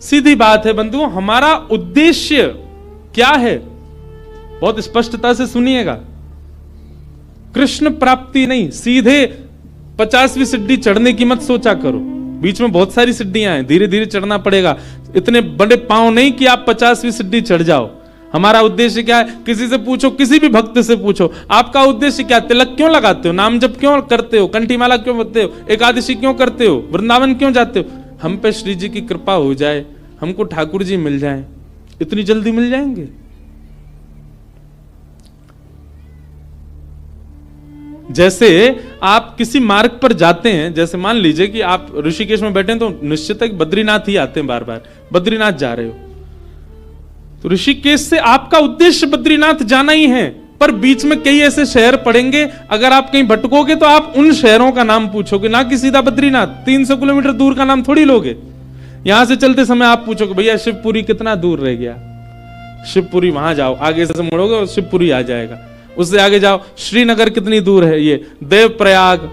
सीधी बात है बंधुओं, हमारा उद्देश्य क्या है? बहुत स्पष्टता से सुनिएगा। कृष्ण प्राप्ति नहीं, सीधे 50वीं सीढ़ी चढ़ने की मत सोचा करो। बीच में बहुत सारी सीढ़ियां हैं, धीरे धीरे चढ़ना पड़ेगा। इतने बड़े पांव नहीं कि आप 50वीं सीढ़ी चढ़ जाओ। हमारा उद्देश्य क्या है? किसी से पूछो, किसी भी भक्त से पूछो, आपका उद्देश्य क्या? तिलक क्यों लगाते हो? नाम जप क्यों करते हो? कंठी माला क्यों करते हो? एकादशी क्यों करते हो? वृंदावन क्यों जाते हो? हम पे श्री जी की कृपा हो जाए, हमको ठाकुर जी मिल जाए। इतनी जल्दी मिल जाएंगे? जैसे आप किसी मार्ग पर जाते हैं, जैसे मान लीजिए कि आप ऋषिकेश में बैठे हैं, तो निश्चित है कि बद्रीनाथ ही आते हैं बार बार। बद्रीनाथ जा रहे हो तो ऋषिकेश से आपका उद्देश्य बद्रीनाथ जाना ही है, पर बीच में कई ऐसे शहर पड़ेंगे, अगर आप कहीं भटकोगे तो आप उन शहरों का नाम पूछोगे, ना कि सीधा बद्रीनाथ। 300 किलोमीटर दूर का नाम थोड़ी लोगे। यहां से चलते समय आप पूछोगे, भैया शिवपुरी कितना दूर रह गया? शिवपुरी वहां जाओ, आगे से मुड़ोगे और शिवपुरी आ जाएगा। उससे आगे जाओ, श्रीनगर कितनी दूर है? ये देवप्रयाग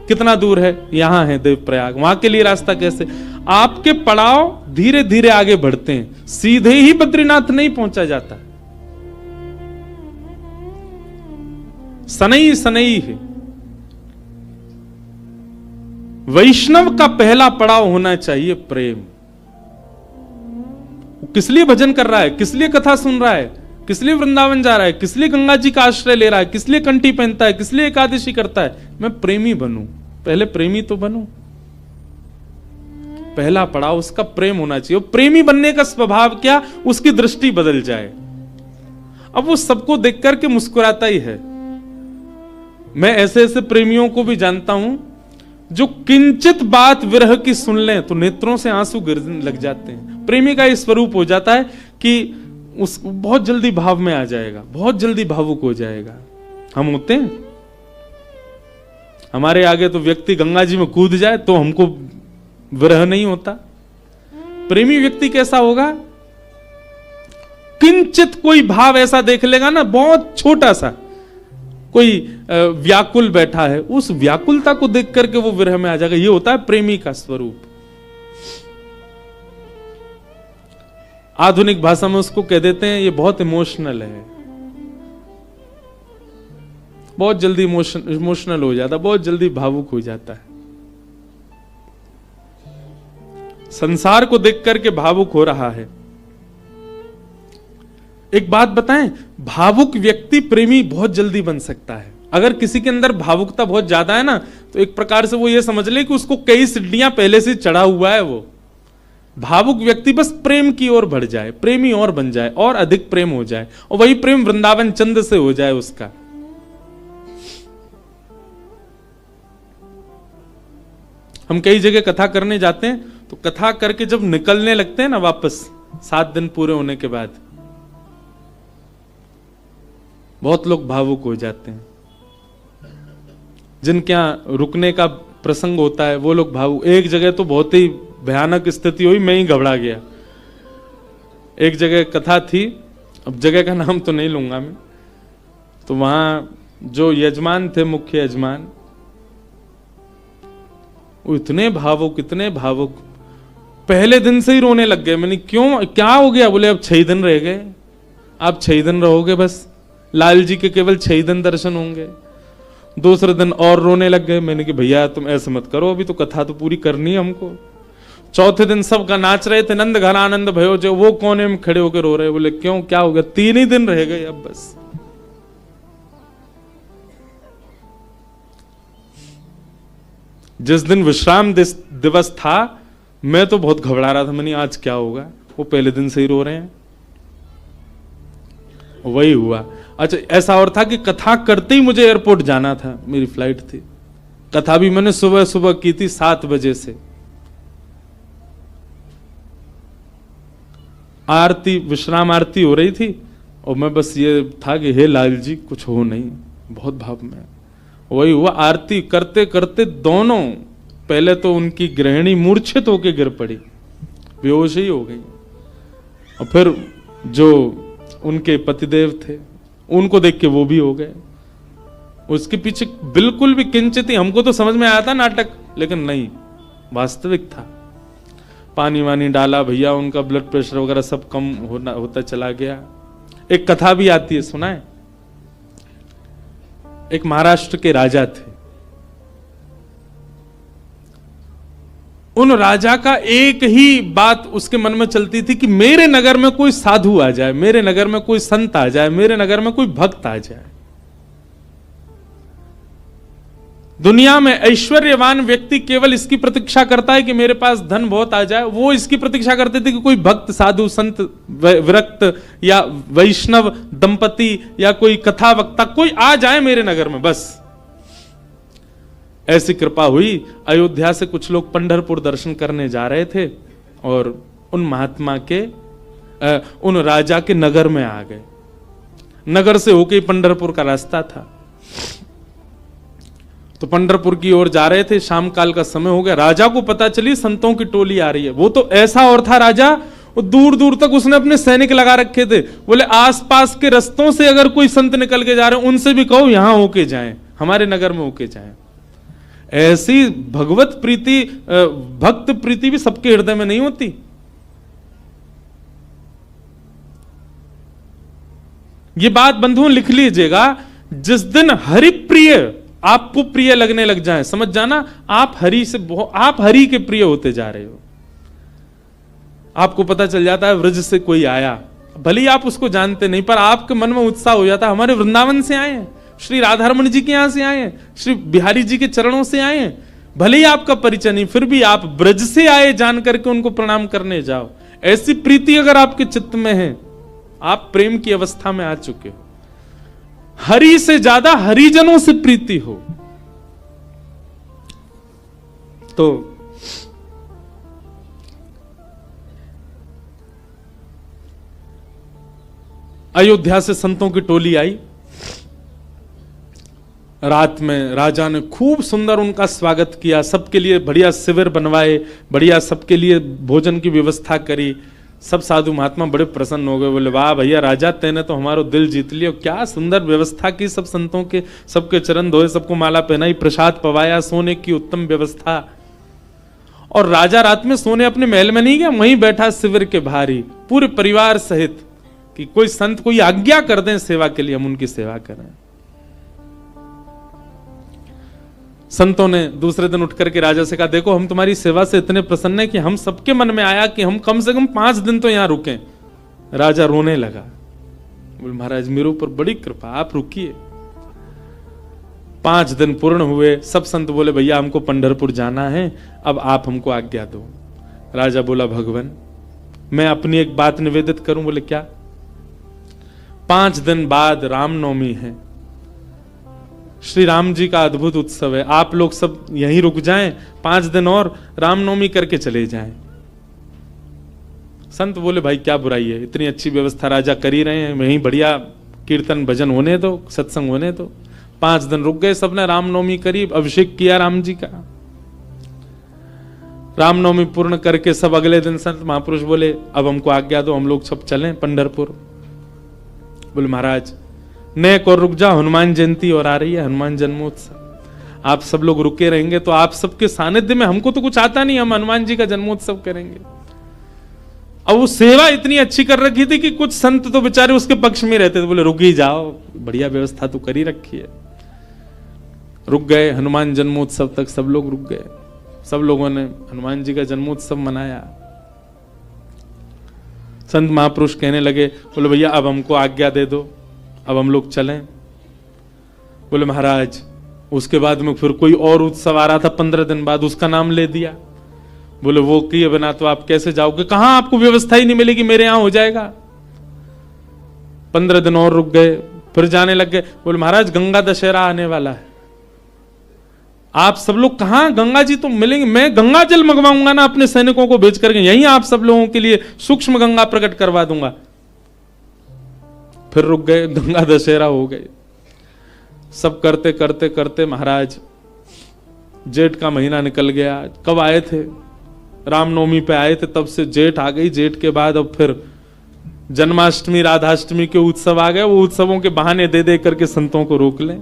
कितना दूर है? यहां है देवप्रयाग। वहां के लिए रास्ता कैसे? आपके पड़ाव धीरे धीरे आगे बढ़ते हैं, सीधे ही बद्रीनाथ नहीं पहुंचा जाता। सनई सनई है। वैष्णव का पहला पड़ाव होना चाहिए प्रेम। किस लिए भजन कर रहा है? किस लिए कथा सुन रहा है? किस लिए वृंदावन जा रहा है? किस लिए गंगा जी का आश्रय ले रहा है? किस लिए कंठी पहनता है? किस लिए एकादशी करता है? मैं प्रेमी बनूं। पहले प्रेमी तो बनूं। पहला पड़ाव उसका प्रेम होना चाहिए। प्रेमी बनने का स्वभाव क्या? उसकी दृष्टि बदल जाए। अब वो सबको देख करके मुस्कुराता ही है। मैं ऐसे ऐसे प्रेमियों को भी जानता हूं जो किंचित बात विरह की सुन लें तो नेत्रों से आंसू गिरने लग जाते हैं। प्रेमी का ये स्वरूप हो जाता है कि उस बहुत जल्दी भाव में आ जाएगा, बहुत जल्दी भावुक हो जाएगा। हम होते हैं, हमारे आगे तो व्यक्ति गंगा जी में कूद जाए तो हमको विरह नहीं होता। प्रेमी व्यक्ति कैसा होगा? किंचित कोई भाव ऐसा देख लेगा ना, बहुत छोटा सा, कोई व्याकुल बैठा है, उस व्याकुलता को देख करके वो विरह में आ जाएगा। ये होता है प्रेमी का स्वरूप। आधुनिक भाषा में उसको कह देते हैं ये बहुत इमोशनल है, बहुत जल्दी इमोशनल हो जाता, बहुत जल्दी भावुक हो जाता है। संसार को देख करके भावुक हो रहा है। एक बात बताएं, भावुक व्यक्ति प्रेमी बहुत जल्दी बन सकता है। अगर किसी के अंदर भावुकता बहुत ज्यादा है ना, तो एक प्रकार से वो ये समझ ले कि उसको कई सीढ़ियां पहले से चढ़ा हुआ है। वो भावुक व्यक्ति बस प्रेम की ओर बढ़ जाए, प्रेमी और बन जाए, और अधिक प्रेम हो जाए, और वही प्रेम वृंदावन चंद से हो जाए उसका। हम कई जगह कथा करने जाते हैं, तो कथा करके जब निकलने लगते हैं ना वापस, 7 दिन पूरे होने के बाद, बहुत लोग भावुक हो जाते हैं। जिनके यहां रुकने का प्रसंग होता है वो लोग भावुक। एक जगह तो बहुत ही भयानक स्थिति हुई, मैं ही घबरा गया। एक जगह कथा थी, अब जगह का नाम तो नहीं लूंगा मैं, तो वहां जो यजमान थे, मुख्य यजमान, वो इतने भावुक, इतने भावुक, पहले दिन से ही रोने लग गए। मैंने क्यों, क्या हो गया? बोले अब 6 दिन रह गए, आप 6 दिन रहोगे बस, लाल जी के केवल 6 दिन दर्शन होंगे। दूसरे दिन और रोने लग गए। मैंने कि भैया तुम ऐसे मत करो, अभी तो कथा तो पूरी करनी है हमको। चौथे दिन सबका नाच रहे थे, नंद घन आनंद भयो, जो वो कोने में खड़े होकर रो रहे। बोले क्यों, क्या हो गया? 3 ही दिन रह गए अब बस। जिस दिन विश्राम दिवस था, मैं तो बहुत घबरा रहा था। मैंने आज क्या होगा, वो पहले दिन से ही रो रहे हैं। वही हुआ। अच्छा, ऐसा और था कि कथा करते ही मुझे एयरपोर्ट जाना था, मेरी फ्लाइट थी। कथा भी मैंने सुबह सुबह की थी 7 बजे से। आरती, विश्राम आरती हो रही थी, और मैं बस ये था कि हे लाल जी कुछ हो नहीं, बहुत भाव में। वही हुआ, आरती करते करते दोनों, पहले तो उनकी गृहिणी मूर्छित होकर गिर पड़ी, बेहोश ही हो गई, और फिर जो उनके पतिदेव थे उनको देख के वो भी हो गए। उसके पीछे बिल्कुल भी किंचित ही, हमको तो समझ में आया था नाटक, लेकिन नहीं, वास्तविक था। पानी वानी डाला भैया, उनका ब्लड प्रेशर वगैरह सब कम होता चला गया। एक कथा भी आती है, सुना है? एक महाराष्ट्र के राजा थे। उन राजा का एक ही बात उसके मन में चलती थी कि मेरे नगर में कोई साधु आ जाए, मेरे नगर में कोई संत आ जाए, मेरे नगर में कोई भक्त आ जाए। दुनिया में ऐश्वर्यवान व्यक्ति केवल इसकी प्रतीक्षा करता है कि मेरे पास धन बहुत आ जाए। वो इसकी प्रतीक्षा करते थे कि कोई भक्त, साधु, संत, विरक्त या वैष्णव दंपति या कोई कथा वक्ता कोई आ जाए मेरे नगर में, बस। ऐसी कृपा हुई, अयोध्या से कुछ लोग पंढरपुर दर्शन करने जा रहे थे और उन महात्मा के उन राजा के नगर में आ गए। नगर से होके पंढरपुर का रास्ता था, तो पंढरपुर की ओर जा रहे थे। शाम काल का समय हो गया। राजा को पता चली संतों की टोली आ रही है। वो तो ऐसा और था राजा, वो दूर दूर तक उसने अपने सैनिक लगा रखे थे। बोले आसपास के रस्तों से अगर कोई संत निकल के जा रहे हैं, उनसे भी कहो यहां होके जाएं, हमारे नगर में होके जाएं। ऐसी भगवत प्रीति, भक्त प्रीति भी सबके हृदय में नहीं होती। ये बात बंधुओं लिख लीजिएगा, जिस दिन हरि प्रिय आपको प्रिय लगने लग जाए, समझ जाना आप हरि से, आप हरि के प्रिय होते जा रहे हो। आपको पता चल जाता है व्रज से कोई आया, भले ही आप उसको जानते नहीं, पर आपके मन में उत्साह हो जाता है, हमारे वृंदावन से आए हैं, श्री राधारमण जी के यहां से आए हैं, श्री बिहारी जी के चरणों से आए हैं। भले ही आपका परिचय नहीं, फिर भी आप ब्रज से आए जान करके उनको प्रणाम करने जाओ। ऐसी प्रीति अगर आपके चित्त में है, आप प्रेम की अवस्था में आ चुके हो। हरि से ज्यादा हरिजनों से प्रीति हो तो अयोध्या से संतों की टोली आई। रात में राजा ने खूब सुंदर उनका स्वागत किया, सबके लिए बढ़िया शिविर बनवाए, बढ़िया सबके लिए भोजन की व्यवस्था करी। सब साधु महात्मा बड़े प्रसन्न हो गए, बोले वाह भैया राजा, तेने तो हमारा दिल जीत लिया, क्या सुंदर व्यवस्था की, सब संतों के सबके चरण धोए, सबको माला पहनाई, प्रसाद पवाया, सोने की उत्तम व्यवस्था। और राजा रात में सोने अपने महल में नहीं गया, वहीं बैठा शिविर के बाहर ही पूरे परिवार सहित, कि कोई संत कोई आज्ञा कर दें सेवा के लिए, हम उनकी सेवा करें। संतों ने दूसरे दिन उठ करके राजा से कहा, देखो हम तुम्हारी सेवा से इतने प्रसन्न हैं कि हम सबके मन में आया कि हम कम से कम 5 दिन तो यहां रुकें। राजा रोने लगा, बोले महाराज मेरे ऊपर बड़ी कृपा, आप रुकिए। 5 दिन पूर्ण हुए, सब संत बोले भैया हमको पंढरपुर जाना है, अब आप हमको आज्ञा दो। राजा बोला भगवान मैं अपनी एक बात निवेदित करूं। बोले क्या? 5 दिन बाद रामनवमी है, श्री राम जी का अद्भुत उत्सव है, आप लोग सब यहीं रुक जाएं, 5 दिन और रामनवमी करके चले जाएं। संत बोले भाई क्या बुराई है, इतनी अच्छी व्यवस्था राजा कर ही रहे हैं, वहीं बढ़िया कीर्तन भजन होने दो, सत्संग होने दो। 5 दिन रुक गए, सबने रामनवमी करी, अभिषेक किया राम जी का। रामनवमी पूर्ण करके सब अगले दिन संत महापुरुष बोले अब हमको आज्ञा दो, हम लोग सब चलें पंढरपुर। बोले महाराज नेक और रुक जा, हनुमान जयंती और आ रही है, हनुमान जन्मोत्सव, आप सब लोग रुके रहेंगे तो आप सबके सानिध्य में, हमको तो कुछ आता नहीं, हम हनुमान जी का जन्मोत्सव करेंगे। अब वो सेवा इतनी अच्छी कर रखी थी कि कुछ संत तो बेचारे उसके पक्ष में रहते थे, बोले रुक ही जाओ, बढ़िया व्यवस्था तो करी रखी है। रुक गए, हनुमान जन्मोत्सव तक सब लोग रुक गए, सब लोगों ने हनुमान जी का जन्मोत्सव मनाया। संत महापुरुष कहने लगे, बोले भैया अब हमको आज्ञा दे दो, अब हम लोग चलें। बोले महाराज उसके बाद में फिर कोई और उत्सव आ रहा था 15 दिन बाद, उसका नाम ले दिया। बोले वो किए बिना तो आप कैसे जाओगे, कहां आपको व्यवस्था ही नहीं मिलेगी, मेरे यहां हो जाएगा। 15 दिन और रुक गए, फिर जाने लग गए। बोले महाराज गंगा दशहरा आने वाला है, आप सब लोग कहां, गंगा जी तो मिलेंगे, मैं गंगा जल मंगवाऊंगा ना अपने सैनिकों को भेज करके, यहीं आप सब लोगों के लिए सूक्ष्म गंगा प्रकट करवा दूंगा। फिर रुक गए, गंगा दशहरा हो गए। सब करते करते करते महाराज जेठ का महीना निकल गया। कब आए थे? रामनवमी पे आए थे, तब से जेठ आ गई। जेठ के बाद अब फिर जन्माष्टमी राधाष्टमी के उत्सव आ गए। वो उत्सवों के बहाने दे दे करके संतों को रोक लें।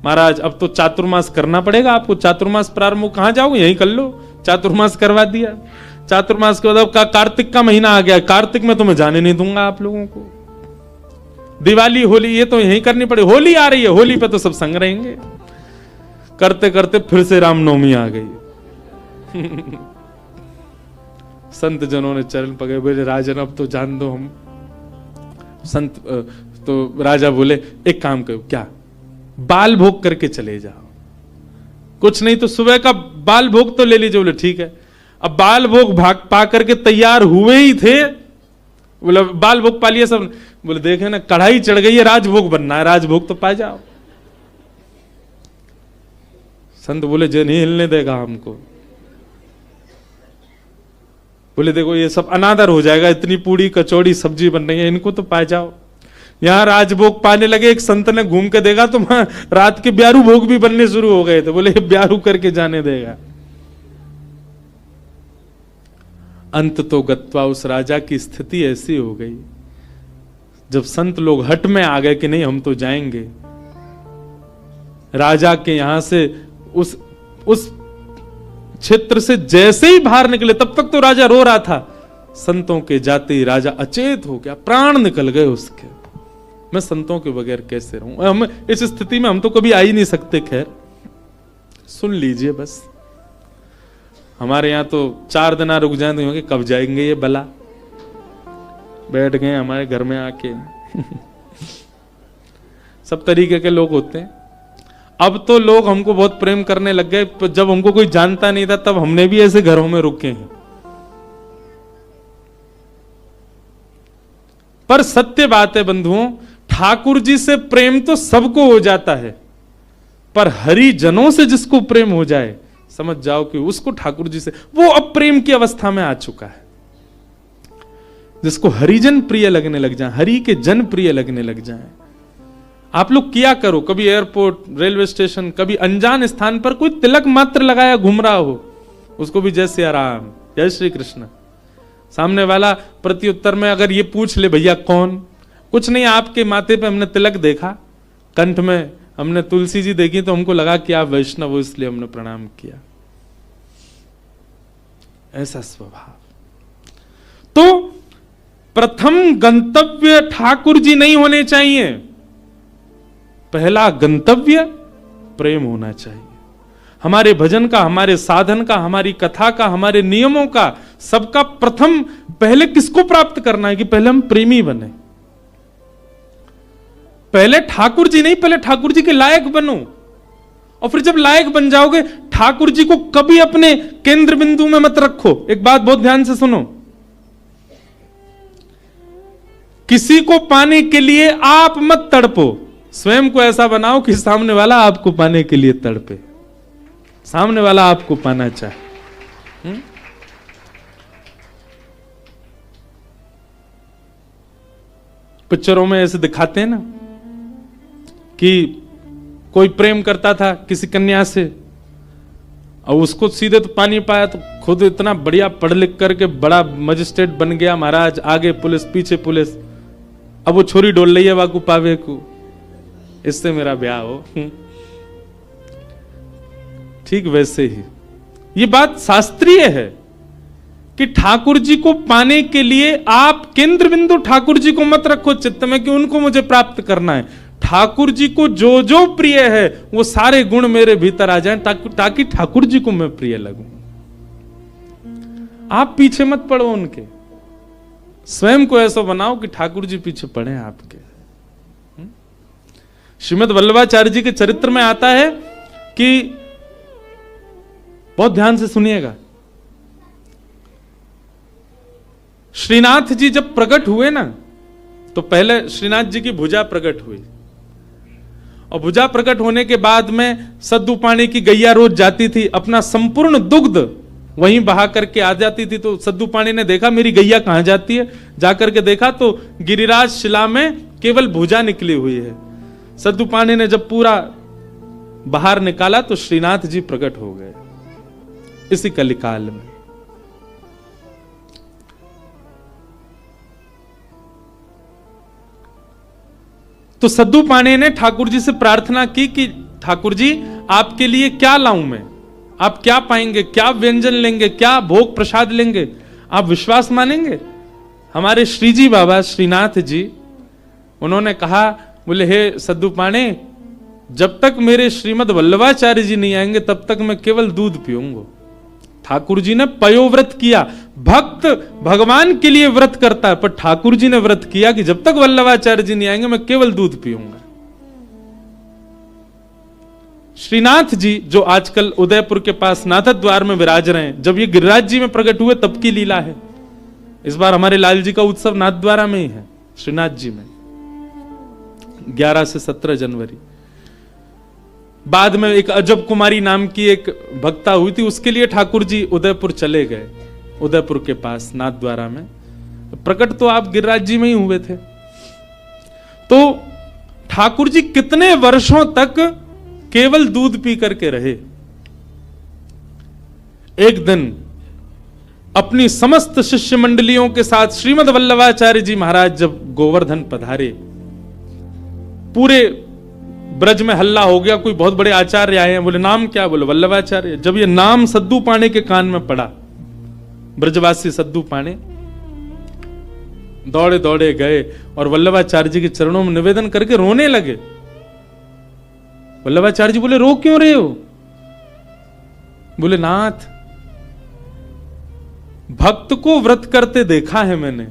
महाराज अब तो चातुर्मास करना पड़ेगा आपको, चातुर्मास प्रारंभ, कहां जाओगे, यहीं कर लो। चातुर्मास करवा दिया। चातुर्मास के बाद अब कार्तिक का महीना आ गया, कार्तिक में तो मैं जाने नहीं दूंगा आप लोगों को। दिवाली होली ये तो यही करनी पड़े, होली आ रही है, होली पे तो सब संग रहेंगे। करते करते फिर से रामनवमी आ गई। संत जनों ने चरण पकड़े, बोले राजन अब तो जान दो हम। संत तो राजा बोले एक काम करो, क्या बाल भोग करके चले जाओ, कुछ नहीं तो सुबह का बाल भोग तो ले लीजिए। बोले ठीक है। अब बाल भोग भाग पा करके तैयार हुए ही थे, बोले बाल भोग पा लिया सब। बोले देखे ना कढ़ाई चढ़ गई है, राजभोग बनना है, राजभोग तो पा जाओ। संत बोले जे नहीं हिलने देगा हमको। बोले देखो ये सब अनादर हो जाएगा, इतनी पूड़ी कचौड़ी सब्जी बन रही है, इनको तो पा जाओ। यहां राजभोग पाने लगे, एक संत ने घूम के देखा तो वहां रात के ब्यारू भोग भी बनने शुरू हो गए थे। बोले ब्यारू करके जाने देगा। अंत तो गत्वा उस राजा की स्थिति ऐसी हो गई, जब संत लोग हट में आ गए कि नहीं हम तो जाएंगे, राजा के यहां से उस क्षेत्र से जैसे ही बाहर निकले, तब तक तो राजा रो रहा था, संतों के जाते ही राजा अचेत हो गया, प्राण निकल गए उसके। मैं संतों के बगैर कैसे रहूं, हम इस स्थिति में हम तो कभी आ ही नहीं सकते। खैर सुन लीजिए बस, हमारे यहां तो 4 दिन रुक जाए तो कब जाएंगे ये बला, बैठ गए हमारे घर में आके। सब तरीके के लोग होते हैं। अब तो लोग हमको बहुत प्रेम करने लग गए, जब हमको कोई जानता नहीं था तब हमने भी ऐसे घरों में रुके हैं। पर सत्य बात है बंधुओं, ठाकुर जी से प्रेम तो सबको हो जाता है, पर हरिजनों से जिसको प्रेम हो जाए समझ जाओ कि उसको ठाकुर जी से, वो अब प्रेम की अवस्था में आ चुका है। जिसको हरिजन प्रिय लगने लग जाए, हरि के जन प्रिय लगने लग जाए। आप लोग किया करो, कभी एयरपोर्ट, रेलवे स्टेशन, कभी अनजान स्थान पर कोई तिलक मात्र लगाया घूम रहा हो, उसको भी जय सिया राम, जय श्री कृष्ण। सामने वाला प्रत्युत्तर में अगर ये पूछ ले भैया कौन, कुछ नहीं आपके माथे पे हमने तिलक देखा, कंठ में हमने तुलसी जी देखी तो हमको लगा कि आप वैष्णव हो इसलिए हमने प्रणाम किया। ऐसा स्वभाव। तो प्रथम गंतव्य ठाकुर जी नहीं होने चाहिए, पहला गंतव्य प्रेम होना चाहिए। हमारे भजन का, हमारे साधन का, हमारी कथा का, हमारे नियमों का, सबका प्रथम पहले किसको प्राप्त करना है कि पहले हम प्रेमी बने। पहले ठाकुर जी नहीं, पहले ठाकुर जी के लायक बनो, और फिर जब लायक बन जाओगे ठाकुर जी को कभी अपने केंद्र बिंदु में मत रखो। एक बात बहुत ध्यान से सुनो, किसी को पाने के लिए आप मत तड़पो, स्वयं को ऐसा बनाओ कि सामने वाला आपको पाने के लिए तड़पे, सामने वाला आपको पाना चाहे। पिक्चरों में ऐसे दिखाते हैं ना कि कोई प्रेम करता था किसी कन्या से और उसको सीधे तो पानी पाया, तो खुद इतना बढ़िया पढ़ लिख करके बड़ा मजिस्ट्रेट बन गया महाराज, आगे पुलिस पीछे पुलिस, अब वो छोरी डोल रही है वाकू पावे को, इससे मेरा ब्याह हो। ठीक वैसे ही ये बात शास्त्रीय है कि ठाकुर जी को पाने के लिए आप केंद्र बिंदु ठाकुर जी को मत रखो चित्त में कि उनको मुझे प्राप्त करना है। ठाकुर जी को जो जो प्रिय है वो सारे गुण मेरे भीतर आ जाएं ताकि ठाकुर जी को मैं प्रिय लगूं। आप पीछे मत पड़ो उनके, स्वयं को ऐसा बनाओ कि ठाकुर जी पीछे पड़े आपके। श्रीमद् वल्लभाचार्य जी के चरित्र में आता है कि, बहुत ध्यान से सुनिएगा, श्रीनाथ जी जब प्रकट हुए ना तो पहले श्रीनाथ जी की भुजा प्रकट हुई, और भुजा प्रकट होने के बाद में सद्दू पानी की गैया रोज जाती थी, अपना संपूर्ण दुग्ध वहीं बहा करके आ जाती थी। तो सद्दू पानी ने देखा मेरी गैया कहां जाती है, जाकर के देखा तो गिरिराज शिला में केवल भुजा निकली हुई है। सद्दू पानी ने जब पूरा बाहर निकाला तो श्रीनाथ जी प्रकट हो गए इसी कलिकाल में। तो सद्दू पानी ने ठाकुर जी से प्रार्थना की कि ठाकुर जी आपके लिए क्या लाऊं मैं, आप क्या पाएंगे, क्या व्यंजन लेंगे, क्या भोग प्रसाद लेंगे, आप विश्वास मानेंगे? हमारे श्रीजी बाबा श्रीनाथ जी, उन्होंने कहा, बोले हे सद्दू पाणे, जब तक मेरे श्रीमद वल्लभाचार्य जी नहीं आएंगे तब तक मैं केवल दूध पीऊंगा। ठाकुर जी ने पयोव्रत किया। भक्त भगवान के लिए व्रत करता है, पर ठाकुर जी ने व्रत किया कि जब तक वल्लभाचार्य जी नहीं आएंगे मैं केवल दूध पीऊंगा। श्रीनाथ जी जो आजकल उदयपुर के पास नाथद्वार में विराज रहे हैं, जब ये गिरिराज जी में प्रकट हुए तब की लीला है। इस बार हमारे लाल जी का उत्सव नाथद्वारा में ही है, श्रीनाथ जी में, 11 से 17 जनवरी। बाद में एक अजब कुमारी नाम की एक भक्ता हुई थी, उसके लिए ठाकुर जी उदयपुर चले गए, उदयपुर के पास नाथद्वारा में। प्रकट तो आप गिरिराज जी में ही हुए थे। तो ठाकुर जी कितने वर्षों तक केवल दूध पी करके रहे। एक दिन अपनी समस्त शिष्य मंडलियों के साथ श्रीमद वल्लभाचार्य जी महाराज जब गोवर्धन पधारे, पूरे ब्रज में हल्ला हो गया, कोई बहुत बड़े आचार्य आए हैं। बोले नाम क्या? बोले वल्लभाचार्य। जब ये नाम सद्दू पाणे के कान में पड़ा, ब्रजवासी सद्दू पाणे दौड़े दौड़े गए और वल्लभाचार्य जी के चरणों में निवेदन करके रोने लगे। वल्लभाचार्य जी बोले रो क्यों रहे हो? बोले नाथ, भक्त को व्रत करते देखा है मैंने,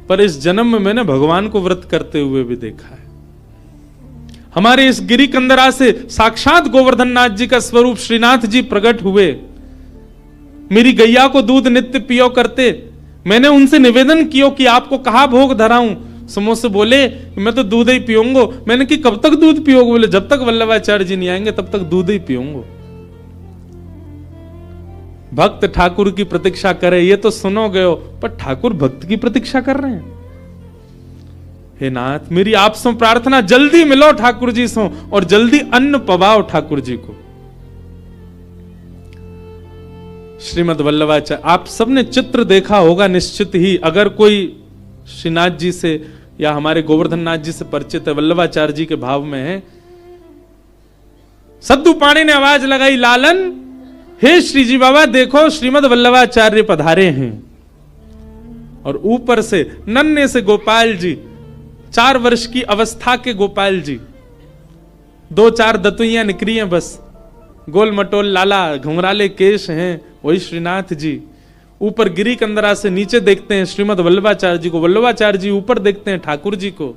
पर इस जन्म में मैंने भगवान को व्रत करते हुए भी देखा है। हमारे इस गिरी कंदरा से साक्षात गोवर्धन नाथ जी का स्वरूप श्रीनाथ जी प्रकट हुए। मेरी गैया को दूध नित्य पियो करते, मैंने उनसे निवेदन किया कि आपको कहा भोग धराऊं। समोसे बोले मैं तो दूध ही पीऊंगा। मैंने कि कब तक दूध पियोगे? बोले जब तक वल्लभाचार्य जी नहीं आएंगे तब तक दूध ही पीऊंगा। भक्त ठाकुर की प्रतीक्षा करे ये तो सुनोगे हो, पर ठाकुर भक्त की प्रतीक्षा कर रहे हैं। हे नाथ, मेरी आपसे प्रार्थना, जल्दी मिलो ठाकुर जी से और जल्दी अन्न पवाओ ठाकुर जी को। श्रीमद वल्लभाचार्य, आप सबने चित्र देखा होगा निश्चित ही, अगर कोई श्रीनाथ जी से या हमारे गोवर्धन नाथ जी से परिचित है, वल्लभाचार्य जी के भाव में है। सद्दू पाणे ने आवाज लगाई, लालन, हे श्रीजी बाबा देखो श्रीमद वल्लभाचार्य पधारे हैं। और ऊपर से नन्हे से गोपाल जी, 4 वर्ष की अवस्था के गोपाल जी, 2-4 दतुइयां निकली हैं बस, गोल मटोल लाला, घुंघराले केश हैं, वही श्रीनाथ जी। ऊपर गिरी कंदरा से नीचे देखते हैं श्रीमद वल्लभाचार्य जी को, वल्लभाचार्य जी ऊपर देखते हैं ठाकुर जी को,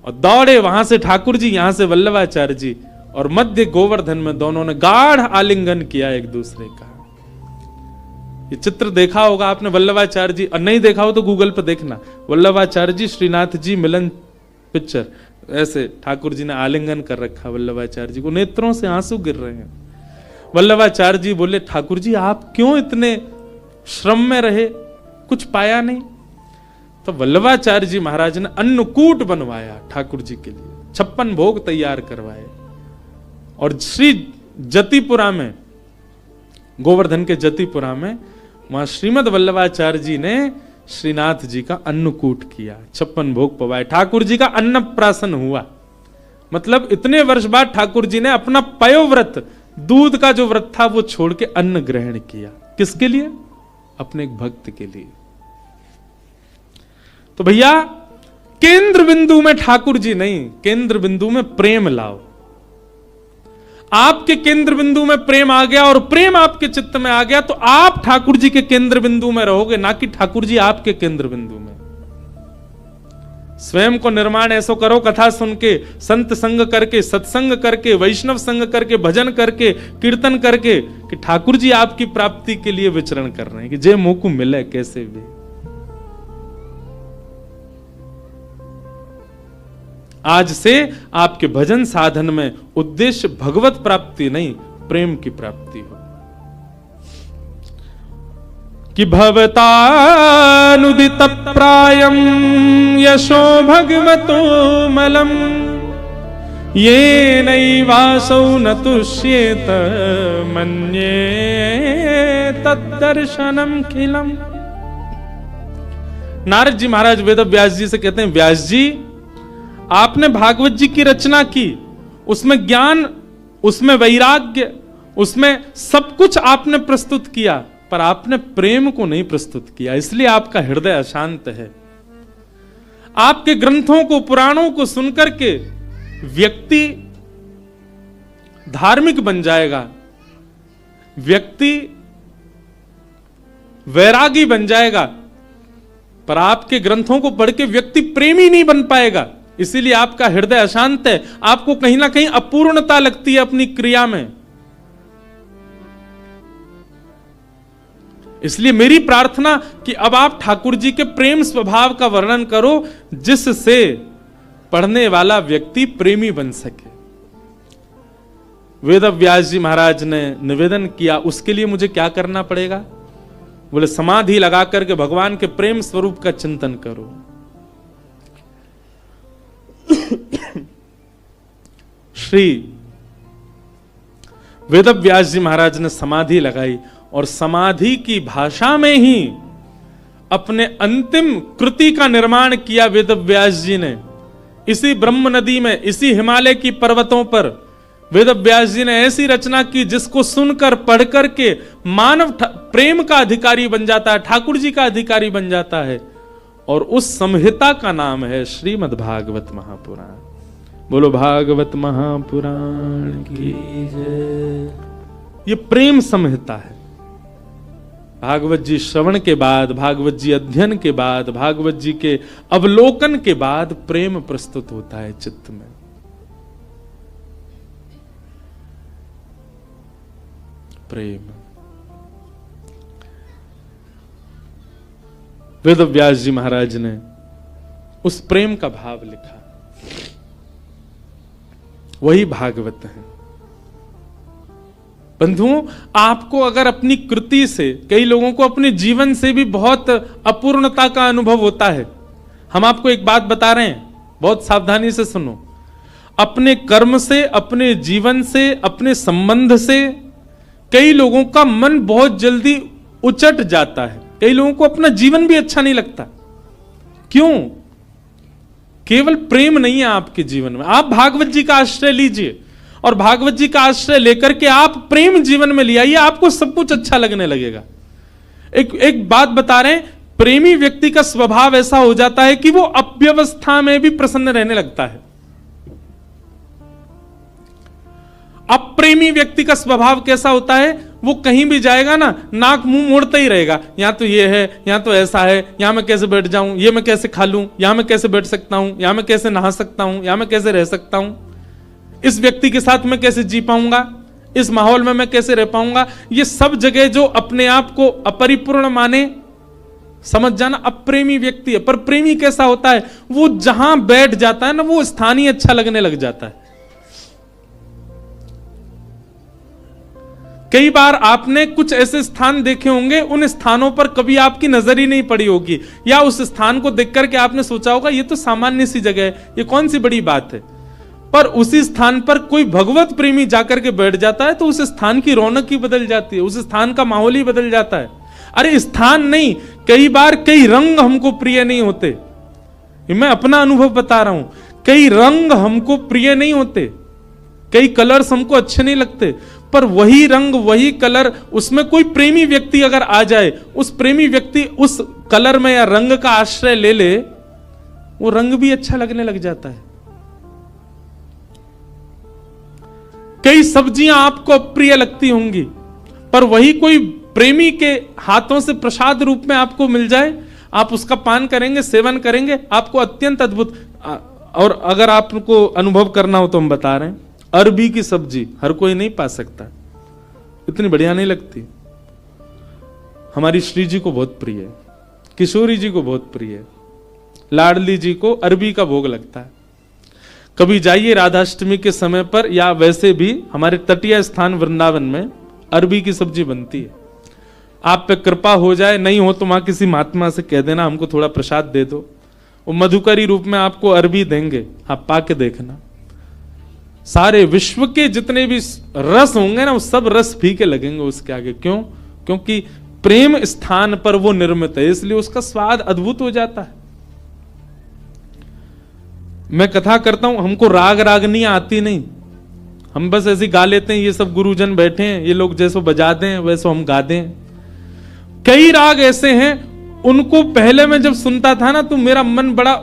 और दौड़े वहां से ठाकुर जी, यहां से वल्लभाचार्य जी, और मध्य गोवर्धन में दोनों ने गाढ़ आलिंगन किया एक दूसरे का। ये चित्र देखा होगा आपने वल्लभाचार्य जी, और नहीं देखा हो तो गूगल पर देखना, वल्लभाचार्य जी श्रीनाथ जी मिलन पिक्चर, ऐसे ठाकुर जी ने आलिंगन कर रखा वल्लभाचार्य जी को, नेत्रों से आंसू गिर रहे हैं। वल्लभाचार्य जी बोले ठाकुर जी आप क्यों इतने श्रम में रहे, कुछ पाया नहीं? तो वल्लभाचार्य जी महाराज ने अन्नकूट बनवाया ठाकुर जी के लिए, 56 भोग तैयार करवाए, और श्री जतिपुरा में, गोवर्धन के जतिपुरा में, वहां श्रीमद वल्लभाचार्य जी ने श्रीनाथ जी का अन्नकूट किया, 56 भोग पवाए, ठाकुर जी का अन्नप्राशन हुआ। मतलब इतने वर्ष बाद ठाकुर जी ने अपना पयोव्रत, दूध का जो व्रत था वो छोड़ के अन्न ग्रहण किया। किसके लिए? अपने एक भक्त के लिए। तो भैया केंद्र बिंदु में ठाकुर जी नहीं, केंद्र बिंदु में प्रेम लाओ। आपके केंद्र बिंदु में प्रेम आ गया और प्रेम आपके चित्त में आ गया तो आप ठाकुर जी के केंद्र बिंदु में रहोगे, ना कि ठाकुर जी आपके केंद्र बिंदु में। स्वयं को निर्माण ऐसो करो, कथा सुन के, संत संग करके, सत्संग करके, वैष्णव संग करके, भजन करके, कीर्तन करके, कि ठाकुर जी आपकी प्राप्ति के लिए विचरण कर रहे हैं, कि जे मुंह को मिले कैसे भी। आज से आपके भजन साधन में उद्देश्य भगवत प्राप्ति नहीं, प्रेम की प्राप्ति हो। कि भवतानुदित प्रायम यशो भगवतो मलम ये नैवासौ न तुष्येत मन्ये तद्दर्शनम खिलम। नारद जी महाराज वेद व्यास जी से कहते हैं, व्यास जी आपने भागवत जी की रचना की, उसमें ज्ञान, उसमें वैराग्य उसमें सब कुछ आपने प्रस्तुत किया, पर आपने प्रेम को नहीं प्रस्तुत किया, इसलिए आपका हृदय अशांत है। आपके ग्रंथों को, पुराणों को सुनकर के व्यक्ति धार्मिक बन जाएगा, व्यक्ति वैरागी बन जाएगा, पर आपके ग्रंथों को पढ़ के व्यक्ति प्रेमी नहीं बन पाएगा। इसीलिए आपका हृदय अशांत है, आपको कहीं ना कहीं अपूर्णता लगती है अपनी क्रिया में। इसलिए मेरी प्रार्थना कि अब आप ठाकुर जी के प्रेम स्वभाव का वर्णन करो, जिससे पढ़ने वाला व्यक्ति प्रेमी बन सके। वेद व्यास जी महाराज ने निवेदन किया, उसके लिए मुझे क्या करना पड़ेगा? बोले समाधि लगा करके भगवान के प्रेम स्वरूप का चिंतन करो। श्री वेद व्यास जी महाराज ने समाधि लगाई और समाधि की भाषा में ही अपने अंतिम कृति का निर्माण किया। वेद व्यास जी ने इसी ब्रह्म नदी में, इसी हिमालय की पर्वतों पर वेद व्यास जी ने ऐसी रचना की जिसको सुनकर पढ़कर के मानव प्रेम का अधिकारी बन जाता है, ठाकुर जी का अधिकारी बन जाता है। और उस संहिता का नाम है श्रीमद् भागवत महापुराण। बोलो भागवत महापुराण की जय। ये प्रेम संहिता है। भागवत जी श्रवण के बाद, भागवत जी अध्ययन के बाद, भागवत जी के अवलोकन के बाद प्रेम प्रस्तुत होता है चित्त में। प्रेम। वेद व्यास जी महाराज ने उस प्रेम का भाव लिखा, वही भागवत है। बंधुओं, आपको अगर अपनी कृति से, कई लोगों को अपने जीवन से भी बहुत अपूर्णता का अनुभव होता है। हम आपको एक बात बता रहे हैं, बहुत सावधानी से सुनो। अपने कर्म से, अपने जीवन से, अपने संबंध से कई लोगों का मन बहुत जल्दी उचट जाता है। कई लोगों को अपना जीवन भी अच्छा नहीं लगता। क्यों? केवल प्रेम नहीं है आपके जीवन में। आप भागवत जी का आश्रय लीजिए और भागवत जी का आश्रय लेकर के आप प्रेम जीवन में ले आइए, आपको सब कुछ अच्छा लगने लगेगा। एक बात बता रहे हैं, प्रेमी व्यक्ति का स्वभाव ऐसा हो जाता है कि वो अव्यवस्था में भी प्रसन्न रहने लगता है। अप्रेमी व्यक्ति का स्वभाव कैसा होता है? वो कहीं भी जाएगा ना, नाक मुंह मोड़ता ही रहेगा। यहां तो ये है, यहां तो ऐसा है, यहां मैं कैसे बैठ जाऊं, ये मैं कैसे खा लूं, यहां मैं कैसे बैठ सकता हूं, यहां मैं कैसे नहा सकता हूं, यहां मैं कैसे रह सकता हूं, इस व्यक्ति के साथ मैं कैसे जी पाऊंगा, इस माहौल में मैं कैसे रह पाऊंगा। ये सब जगह जो अपने आप को अपरिपूर्ण माने, समझ जाना अप्रेमी व्यक्ति है। पर प्रेमी कैसा होता है? वो जहां बैठ जाता है ना, वो स्थान ही अच्छा लगने लग जाता है। कई बार आपने कुछ ऐसे स्थान देखे होंगे, उन स्थानों पर कभी आपकी नजर ही नहीं पड़ी होगी, या उस स्थान को देख करके आपने सोचा होगा ये तो सामान्य सी जगह है, ये कौन सी बड़ी बात है। पर उसी स्थान पर कोई भगवत प्रेमी जाकर के बैठ जाता है तो उस स्थान की रौनक ही बदल जाती है, उस स्थान का माहौल ही बदल जाता है। अरे स्थान नहीं, कई बार कई रंग हमको प्रिय नहीं होते। मैं अपना अनुभव बता रहा हूं, कई रंग हमको प्रिय नहीं होते, कई कलर्स हमको अच्छे नहीं लगते, पर वही रंग, वही कलर, उसमें कोई प्रेमी व्यक्ति अगर आ जाए, उस प्रेमी व्यक्ति उस कलर में या रंग का आश्रय ले ले, वो रंग भी अच्छा लगने लग जाता है। कई सब्जियां आपको अप्रिय लगती होंगी, पर वही कोई प्रेमी के हाथों से प्रसाद रूप में आपको मिल जाए, आप उसका पान करेंगे, सेवन करेंगे, आपको अत्यंत अद्भुत। और अगर आपको अनुभव करना हो तो हम बता रहे हैं, अरबी की सब्जी हर कोई नहीं पा सकता, इतनी बढ़िया नहीं लगती। हमारी श्री जी को बहुत प्रिय है, किशोरी जी को बहुत प्रिय है, लाडली जी को अरबी का भोग लगता है। कभी जाइए राधाष्टमी के समय पर, या वैसे भी हमारे तटीय स्थान वृंदावन में अरबी की सब्जी बनती है। आप पे कृपा हो जाए, नहीं हो तो वहां किसी महात्मा से कह देना हमको थोड़ा प्रसाद दे दो, वो मधुकरी रूप में आपको अरबी देंगे, आप पाके देखना। सारे विश्व के जितने भी रस होंगे ना, वो सब रस फीके लगेंगे उसके आगे। क्यों? क्योंकि प्रेम स्थान पर वो निर्मित है, इसलिए उसका स्वाद अद्भुत हो जाता है। मैं कथा करता हूं, हमको राग रागनी आती नहीं, हम बस ऐसे गा लेते हैं, ये सब गुरुजन बैठे हैं, ये लोग जैसो बजा दें वैसो हम गा दें। कई राग ऐसे हैं, उनको पहले मैं जब सुनता था ना तो मेरा मन बड़ा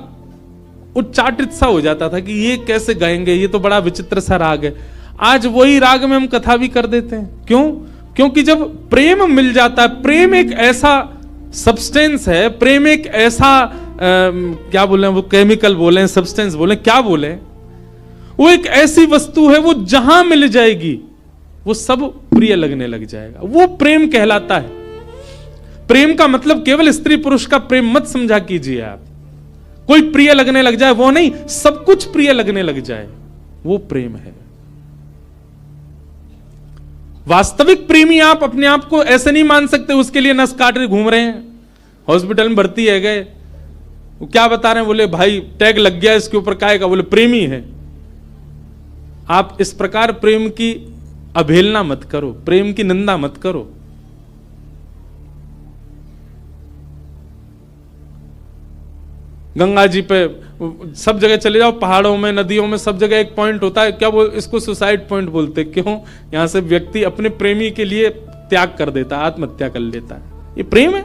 उच्चाटित सा हो जाता था कि ये कैसे गाएंगे, ये तो बड़ा विचित्र सा राग है। आज वही राग में हम कथा भी कर देते हैं। क्यों? क्योंकि जब प्रेम मिल जाता है, प्रेम एक ऐसा सब्सटेंस है, प्रेम एक ऐसा क्या बोले वो, केमिकल बोले, सब्सटेंस बोले, क्या बोले, वो एक ऐसी वस्तु है, वो जहां मिल जाएगी वो सब प्रिय लगने लग जाएगा। वो प्रेम कहलाता है। प्रेम का मतलब केवल स्त्री पुरुष का प्रेम मत समझा कीजिए आप। कोई प्रिय लगने लग जाए वो नहीं, सब कुछ प्रिय लगने लग जाए, वो प्रेम है। वास्तविक प्रेमी आप अपने आप को ऐसे नहीं मान सकते, उसके लिए नस काट रहे घूम रहे हैं, हॉस्पिटल में भर्ती है गए, वो क्या बता रहे हैं, बोले भाई टैग लग गया इसके ऊपर, काहे का, बोले प्रेमी है। आप इस प्रकार प्रेम की अवहेलना मत करो, प्रेम की निंदा मत करो। गंगा जी पे सब जगह चले जाओ, पहाड़ों में, नदियों में, सब जगह एक पॉइंट होता है, क्या बोल, इसको सुसाइड पॉइंट बोलते। क्यों? यहां से व्यक्ति अपने प्रेमी के लिए त्याग कर देता है, आत्महत्या कर लेता है। ये प्रेम है।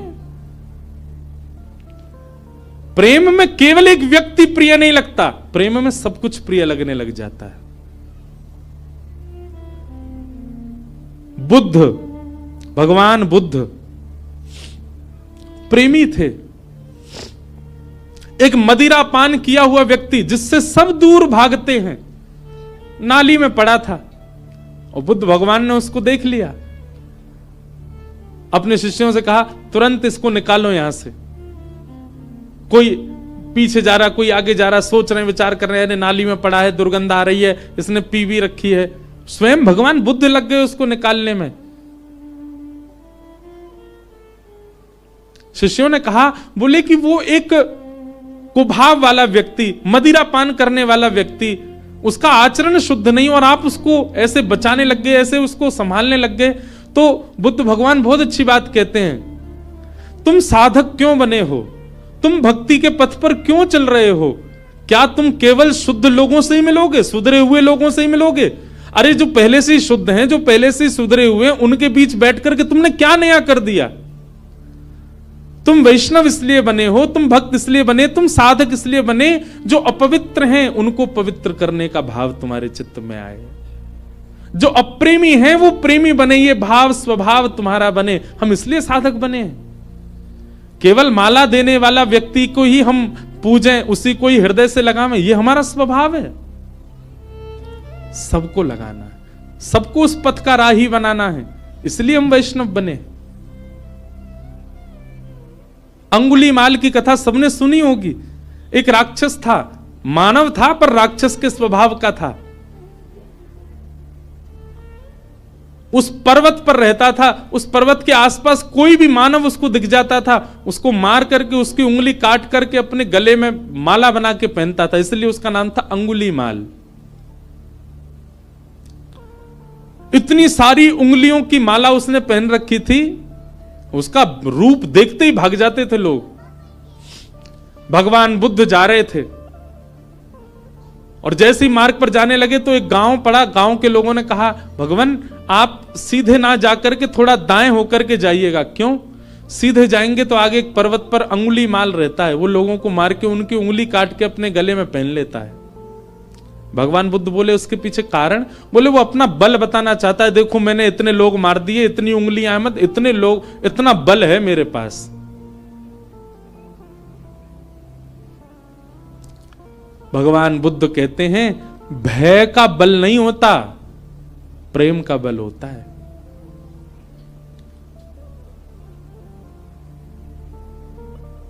प्रेम में केवल एक व्यक्ति प्रिय नहीं लगता, प्रेम में सब कुछ प्रिय लगने लग जाता है। बुद्ध, भगवान बुद्ध प्रेमी थे। एक मदिरा पान किया हुआ व्यक्ति जिससे सब दूर भागते हैं, नाली में पड़ा था और बुद्ध भगवान ने उसको देख लिया, अपने शिष्यों से कहा तुरंत इसको निकालो यहां से। कोई पीछे जा रहा, कोई आगे जा रहा, सोच रहे हैं, विचार कर रहे हैं, नाली में पड़ा है, दुर्गंध आ रही है, इसने पी भी रखी है। स्वयं भगवान बुद्ध लग गए उसको निकालने में। शिष्यों ने कहा, बोले कि वो एक कुभाव वाला व्यक्ति, मदिरा पान करने वाला व्यक्ति, उसका आचरण शुद्ध नहीं, और आप उसको ऐसे बचाने लग गए, ऐसे उसको संभालने लग गए। तो बुद्ध भगवान बहुत अच्छी बात कहते हैं, तुम साधक क्यों बने हो, तुम भक्ति के पथ पर क्यों चल रहे हो? क्या तुम केवल शुद्ध लोगों से ही मिलोगे, सुधरे हुए लोगों से ही मिलोगे? अरे जो पहले से ही शुद्ध हैं, जो पहले से ही सुधरे हुए हैं, उनके बीच बैठ करके तुमने क्या नया कर दिया? तुम वैष्णव इसलिए बने हो, तुम भक्त इसलिए बने, तुम साधक इसलिए बने, जो अपवित्र हैं उनको पवित्र करने का भाव तुम्हारे चित्त में आए। जो अप्रेमी हैं वो प्रेमी बने, ये भाव स्वभाव तुम्हारा बने। हम इसलिए साधक बने हैं। केवल माला देने वाला व्यक्ति को ही हम पूजें, उसी को ही हृदय से लगावें, ये हमारा स्वभाव है। सबको लगाना है, सबको उस पथ का राही बनाना है, इसलिए हम वैष्णव बने। अंगुलीमाल की कथा सबने सुनी होगी। एक राक्षस था, मानव था पर राक्षस के स्वभाव का था। उस पर्वत पर रहता था, उस पर्वत के आसपास कोई भी मानव उसको दिख जाता था, उसको मार करके उसकी उंगली काट करके अपने गले में माला बना के पहनता था, इसलिए उसका नाम था अंगुलीमाल। इतनी सारी उंगलियों की माला उसने पहन रखी थी, उसका रूप देखते ही भाग जाते थे लोग। भगवान बुद्ध जा रहे थे और जैसे ही मार्ग पर जाने लगे तो एक गांव पड़ा। गांव के लोगों ने कहा, भगवान आप सीधे ना जाकर के थोड़ा दाएं होकर के जाइएगा। क्यों? सीधे जाएंगे तो आगे एक पर्वत पर अंगुली माल रहता है, वो लोगों को मार के उनकी उंगली काट के अपने गले में पहन लेता है। भगवान बुद्ध बोले उसके पीछे कारण, बोले वो अपना बल बताना चाहता है, देखो मैंने इतने लोग मार दिए, इतनी उंगलियां मत, इतने लोग, इतना बल है मेरे पास। भगवान बुद्ध कहते हैं भय का बल नहीं होता, प्रेम का बल होता है।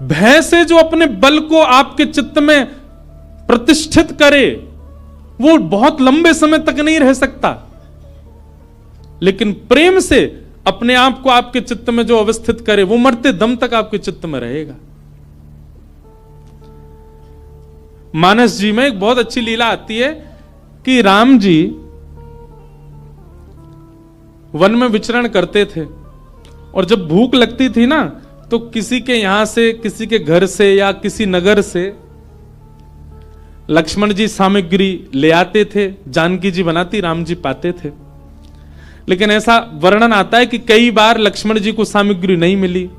भय से जो अपने बल को आपके चित्त में प्रतिष्ठित करे वो बहुत लंबे समय तक नहीं रह सकता, लेकिन प्रेम से अपने आप को आपके चित्त में जो अवस्थित करे वो मरते दम तक आपके चित्त में रहेगा। मानस जी में एक बहुत अच्छी लीला आती है कि राम जी वन में विचरण करते थे और जब भूख लगती थी ना तो किसी के यहां से, किसी के घर से या किसी नगर से लक्ष्मण जी सामग्री ले आते थे, जानकी जी बनाती, राम जी पाते थे। लेकिन ऐसा वर्णन आता है कि कई बार लक्ष्मण जी को सामग्री नहीं मिली,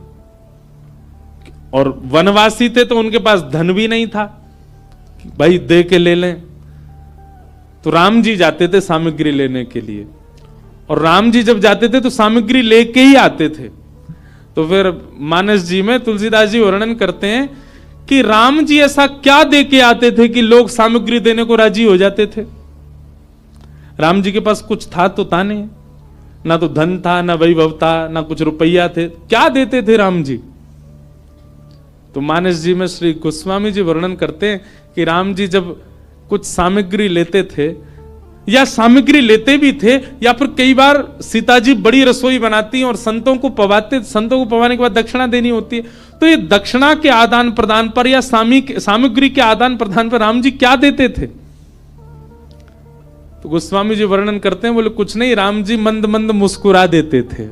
और वनवासी थे तो उनके पास धन भी नहीं था कि भाई दे के ले लें। तो राम जी जाते थे सामग्री लेने के लिए, और राम जी जब जाते थे तो सामग्री लेके ही आते थे। तो फिर मानस जी में तुलसीदास जी वर्णन करते हैं कि राम जी ऐसा क्या दे के आते थे कि लोग सामग्री देने को राजी हो जाते थे। राम जी के पास कुछ था तो था नहीं, ना तो धन था, ना वैभव था, ना कुछ रुपया थे, क्या देते थे राम जी। तो मानस जी में श्री गोस्वामी जी वर्णन करते हैं कि राम जी जब कुछ सामग्री लेते थे, या सामग्री लेते भी थे, या फिर कई बार सीता जी बड़ी रसोई बनाती हैं और संतों को पवाते, संतों को पवाने के बाद दक्षिणा देनी होती है, तो ये दक्षिणा के आदान प्रदान पर या सामग्री के आदान प्रदान पर राम जी क्या देते थे। तो गोस्वामी जी वर्णन करते हैं, बोले कुछ नहीं, राम जी मंद मंद मुस्कुरा देते थे,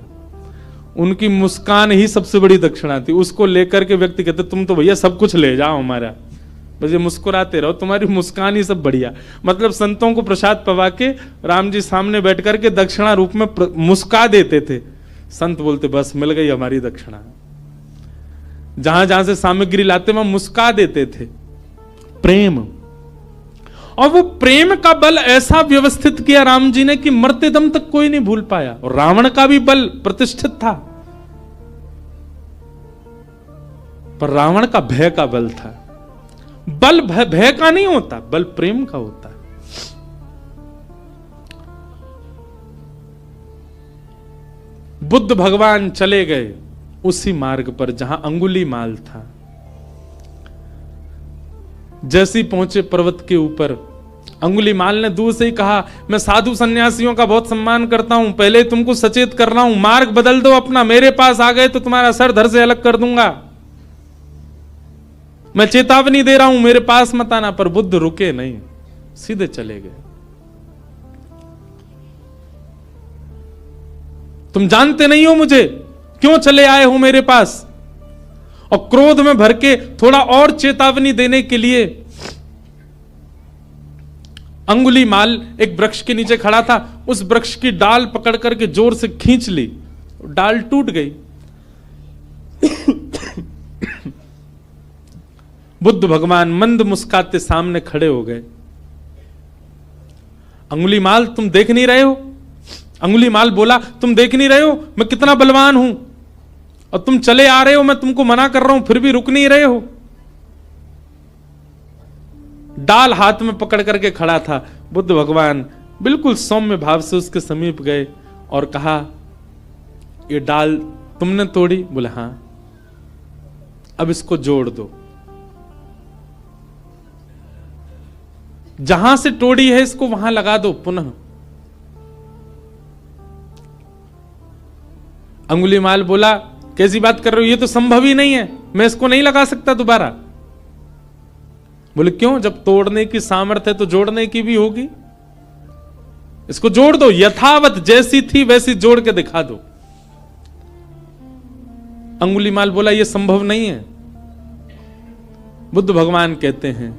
उनकी मुस्कान ही सबसे बड़ी दक्षिणा थी। उसको लेकर के व्यक्ति कहते तुम तो भैया सब कुछ ले जाओ हमारा, बस ये मुस्कुराते रहो, तुम्हारी मुस्कान ही सब बढ़िया। मतलब संतों को प्रसाद पवा के राम जी सामने बैठ करके दक्षिणा रूप में मुस्का देते थे। संत बोलते बस मिल गई हमारी दक्षिणा। जहां जहां से सामग्री लाते वहां मुस्का देते थे। प्रेम, और वो प्रेम का बल ऐसा व्यवस्थित किया राम जी ने कि मरते दम तक कोई नहीं भूल पाया। और रावण का भी बल प्रतिष्ठित था, पर रावण का भय का बल था। बल भय का नहीं होता, बल प्रेम का होता है। बुद्ध भगवान चले गए उसी मार्ग पर जहां अंगुलीमाल था। जैसे ही पहुंचे पर्वत के ऊपर, अंगुलीमाल ने दूर से ही कहा मैं साधु सन्यासियों का बहुत सम्मान करता हूं, पहले तुमको सचेत कर रहा हूं, मार्ग बदल दो अपना, मेरे पास आ गए तो तुम्हारा सर धड़ से अलग कर दूंगा, मैं चेतावनी दे रहा हूं, मेरे पास मत आना। पर बुद्ध रुके नहीं, सीधे चले गए। तुम जानते नहीं हो मुझे, क्यों चले आए हो मेरे पास। और क्रोध में भर के थोड़ा और चेतावनी देने के लिए अंगुलीमाल एक वृक्ष के नीचे खड़ा था, उस वृक्ष की डाल पकड़ करके जोर से खींच ली, डाल टूट गई। बुद्ध भगवान मंद मुस्काते सामने खड़े हो गए। अंगुलीमाल तुम देख नहीं रहे हो। अंगुलीमाल बोला तुम देख नहीं रहे हो मैं कितना बलवान हूं, और तुम चले आ रहे हो, मैं तुमको मना कर रहा हूं फिर भी रुक नहीं रहे हो। डाल हाथ में पकड़ करके खड़ा था। बुद्ध भगवान बिल्कुल सौम्य भाव से उसके समीप गए और कहा ये डाल तुमने तोड़ी? बोले हां। अब इसको जोड़ दो, जहां से तोड़ी है इसको वहां लगा दो पुनः। अंगुलीमाल बोला कैसी बात कर रहे हो, ये तो संभव ही नहीं है, मैं इसको नहीं लगा सकता दोबारा। बोले क्यों, जब तोड़ने की सामर्थ्य है तो जोड़ने की भी होगी, इसको जोड़ दो, यथावत जैसी थी वैसी जोड़ के दिखा दो। अंगुलीमाल बोला यह संभव नहीं है। बुद्ध भगवान कहते हैं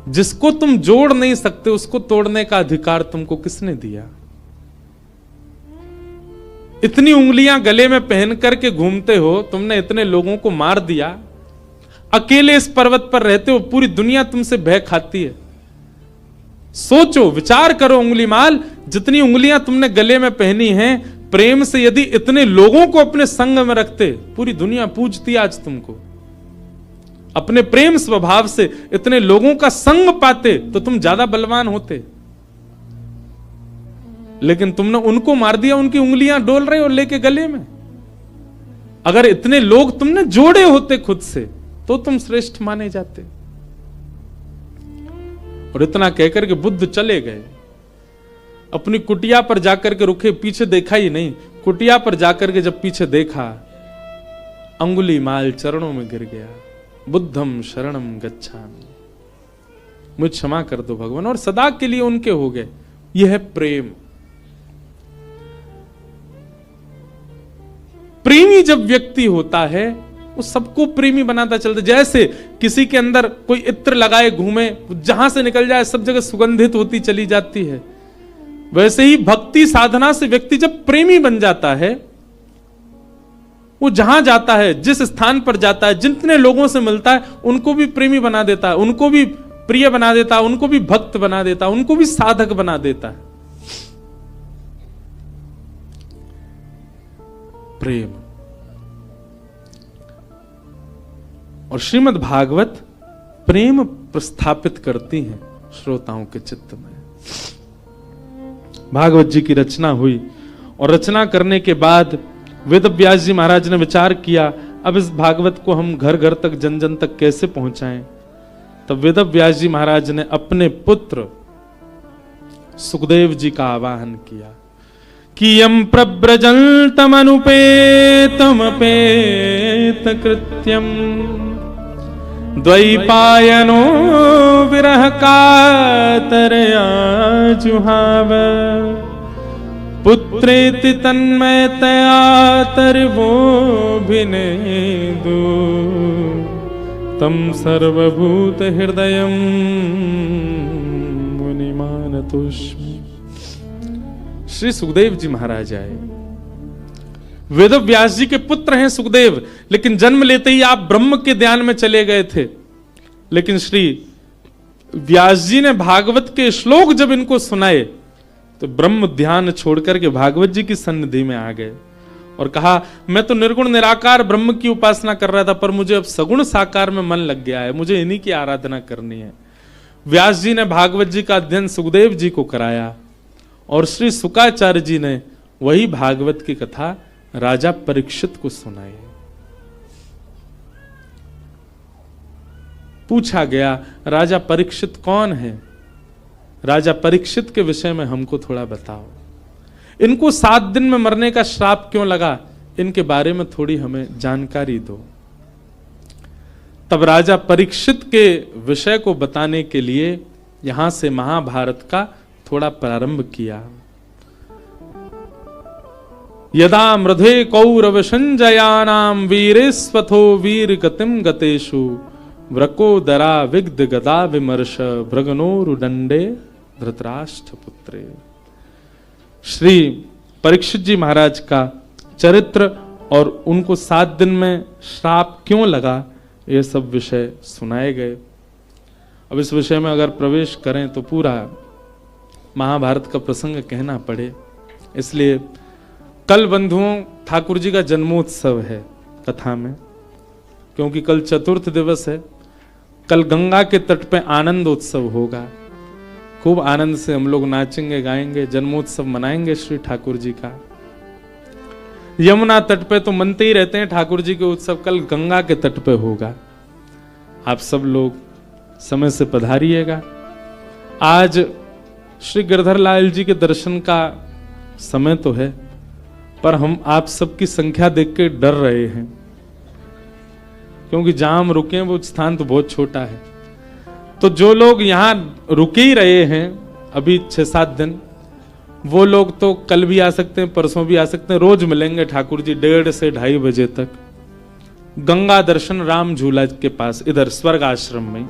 जिसको तुम जोड़ नहीं सकते उसको तोड़ने का अधिकार तुमको किसने दिया? इतनी उंगलियां गले में पहन करके घूमते हो, तुमने इतने लोगों को मार दिया, अकेले इस पर्वत पर रहते हो, पूरी दुनिया तुमसे भय खाती है। सोचो, विचार करो अंगुलीमाल, जितनी उंगलियां तुमने गले में पहनी हैं, प्रेम से यदि इतने लोगों को अपने संग में रखते, पूरी दुनिया पूजती आज तुमको। अपने प्रेम स्वभाव से इतने लोगों का संग पाते तो तुम ज्यादा बलवान होते, लेकिन तुमने उनको मार दिया, उनकी उंगलियां डोल रहे हो लेके गले में। अगर इतने लोग तुमने जोड़े होते खुद से तो तुम श्रेष्ठ माने जाते। और इतना कहकर के बुद्ध चले गए। अपनी कुटिया पर जाकर के रुके, पीछे देखा ही नहीं। कुटिया पर जाकर के जब पीछे देखा, अंगुलीमाल चरणों में गिर गया, बुद्धम शरणम गच्छामि, मुझ क्षमा कर दो भगवान, और सदा के लिए उनके हो गए। यह है प्रेम। प्रेमी जब व्यक्ति होता है वो सबको प्रेमी बनाता चलता। जैसे किसी के अंदर कोई इत्र लगाए घूमे, जहां से निकल जाए सब जगह सुगंधित होती चली जाती है, वैसे ही भक्ति साधना से व्यक्ति जब प्रेमी बन जाता है, वो जहां जाता है, जिस स्थान पर जाता है, जितने लोगों से मिलता है, उनको भी प्रेमी बना देता है, उनको भी प्रिय बना देता है, उनको भी भक्त बना देता है, उनको भी साधक बना देता है। प्रेम। और श्रीमद् भागवत प्रेम प्रस्थापित करती हैं श्रोताओं के चित्त में। भागवत जी की रचना हुई और रचना करने के बाद वेद व्यास जी महाराज ने विचार किया, अब इस भागवत को हम घर घर तक, जन जन तक कैसे पहुंचाएं। तब वेद व्यास जी महाराज ने अपने पुत्र सुखदेव जी का आवाहन किया कि यम प्रव्रजन्तमनुपेतमपेत कृत्यम द्वैपायनो विरह कातरया जुहाव पुत्रेति तन्मयतया तर्वोऽभिनेदु तम सर्वभूत हृदयं मुनिमानतोऽस्मि। श्री सुखदेव जी महाराज आए। वेद व्यास जी के पुत्र हैं सुखदेव, लेकिन जन्म लेते ही आप ब्रह्म के ध्यान में चले गए थे। लेकिन श्री व्यास जी ने भागवत के श्लोक जब इनको सुनाए तो ब्रह्म ध्यान छोड़कर के भागवत जी की सन्निधि में आ गए और कहा, मैं तो निर्गुण निराकार ब्रह्म की उपासना कर रहा था, पर मुझे अब सगुण साकार में मन लग गया है, मुझे इन्हीं की आराधना करनी है। व्यास जी ने भागवत जी का अध्ययन सुखदेव जी को कराया और श्री शुकाचार्य जी ने वही भागवत की कथा राजा परीक्षित को सुनाई। पूछा गया, राजा परीक्षित कौन है? राजा परीक्षित के विषय में हमको थोड़ा बताओ। इनको 7 दिन में मरने का श्राप क्यों लगा, इनके बारे में थोड़ी हमें जानकारी दो। तब राजा परीक्षित के विषय को बताने के लिए यहां से महाभारत का थोड़ा प्रारंभ किया। यदा मृधे कौरव संजयानाम वीरेस्वथो वीर गतिम गतेषु व्रकोदरा विग्ध गदा विमर्श भृगनोरुदंडे धृतराष्ट्र पुत्रे। श्री परीक्षित जी महाराज का चरित्र और उनको 7 दिन में श्राप क्यों लगा, ये सब विषय सुनाए गए। अब इस विषय में अगर प्रवेश करें तो पूरा महाभारत का प्रसंग कहना पड़े, इसलिए कल बंधुओं ठाकुर जी का जन्मोत्सव है कथा में, क्योंकि कल चतुर्थ दिवस है। कल गंगा के तट पे आनंद उत्सव होगा, खूब आनंद से हम लोग नाचेंगे गाएंगे, जन्मोत्सव मनाएंगे श्री ठाकुर जी का। यमुना तट पे तो मनते ही रहते हैं ठाकुर जी के उत्सव, कल गंगा के तट पे होगा। आप सब लोग समय से पधारिएगा। आज श्री गिरधर लाल जी के दर्शन का समय तो है, पर हम आप सबकी संख्या देख के डर रहे हैं, क्योंकि जहां हम रुके हैं वो स्थान तो बहुत छोटा है। तो जो लोग यहां रुके ही रहे हैं अभी 6-7 दिन, वो लोग तो कल भी आ सकते हैं, परसों भी आ सकते हैं। रोज मिलेंगे ठाकुर जी 1:30 से 2:30 बजे तक गंगा दर्शन राम झूला के पास, इधर स्वर्ग आश्रम में।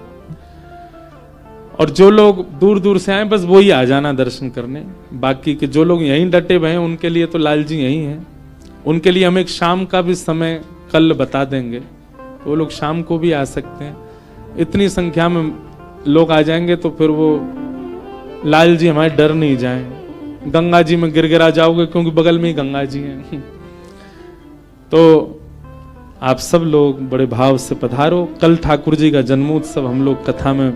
और जो लोग दूर दूर से आए बस वही आ जाना दर्शन करने। बाकी के जो लोग यहीं डटे हुए हैं उनके लिए तो लाल जी यहीं हैं, उनके लिए हम एक शाम का भी समय कल बता देंगे, वो लोग शाम को भी आ सकते हैं। इतनी संख्या में लोग आ जाएंगे तो फिर वो लाल जी हमारे डर नहीं जाएं, गंगा जी में गिरगिरा जाओगे, क्योंकि बगल में ही गंगा जी हैं। तो आप सब लोग बड़े भाव से पधारो। कल ठाकुर जी का जन्मोत्सव हम लोग कथा में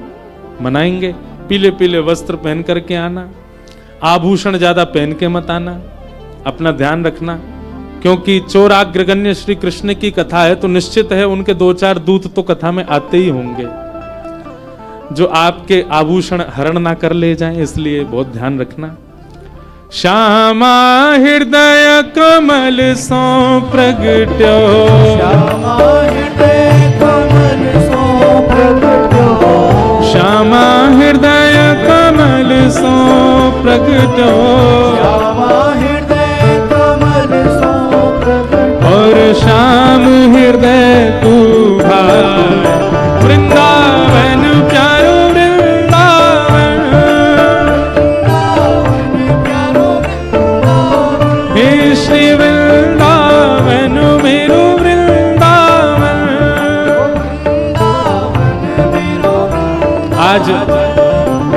मनाएंगे। पीले पीले वस्त्र पहन करके आना, आभूषण ज्यादा पहन के मत आना, अपना ध्यान रखना, क्योंकि चोराग्रगण्य श्री कृष्ण की कथा है तो निश्चित है उनके 2-4 दूत तो कथा में आते ही होंगे जो आपके आभूषण हरण ना कर ले जाएं, इसलिए बहुत ध्यान रखना। श्यामा हृदय कमल सो प्रगट्यो, श्यामा हृदय कमल सो प्रगट्यो, श्यामा हृदय कमल सो प्रगट्यो, श्यामा हृदय कमल सो प्रगट्यो, और श्याम हृदय आज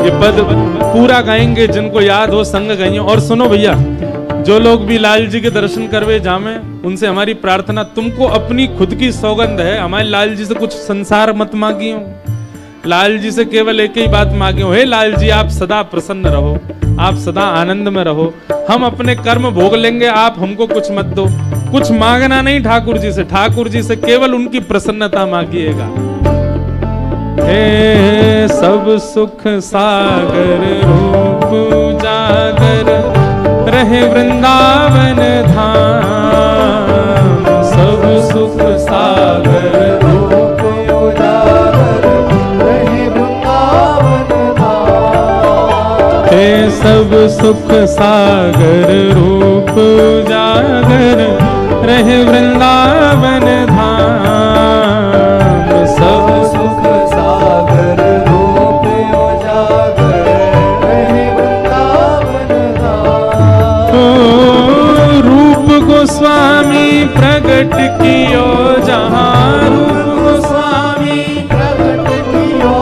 ये पद पूरा गाएंगे, जिनको याद हो संग गाइए। और सुनो भैया, जो लोग भी लाल जी के दर्शन करवे जामे, उनसे हमारी प्रार्थना, तुमको अपनी खुद की सौगंध है, हमारे लाल जी से कुछ संसार मत मांगियो, लाल जी से केवल एक ही बात मांगियो, हे लाल जी आप सदा प्रसन्न रहो, आप सदा आनंद में रहो, हम अपने कर्म भोग लेंगे, आप हमको कुछ मत दो। कुछ मांगना नहीं ठाकुर जी से, ठाकुर जी से केवल उनकी प्रसन्नता मांगिएगा। हे सब सुख सागर रूप उजागर रहे वृंदावन धाम, सब सुख सागर रूप उजागर रहे वृंदावन धाम। हे सब सुख सागर रूप उजागर रहे वृंदावन धाम, सब सुख सागर रूप उजागर रहे वृंदावन धाम। ओ रूप गोस्वामी प्रगट कियो जहाँ, रूप गोस्वामी प्रगट कियो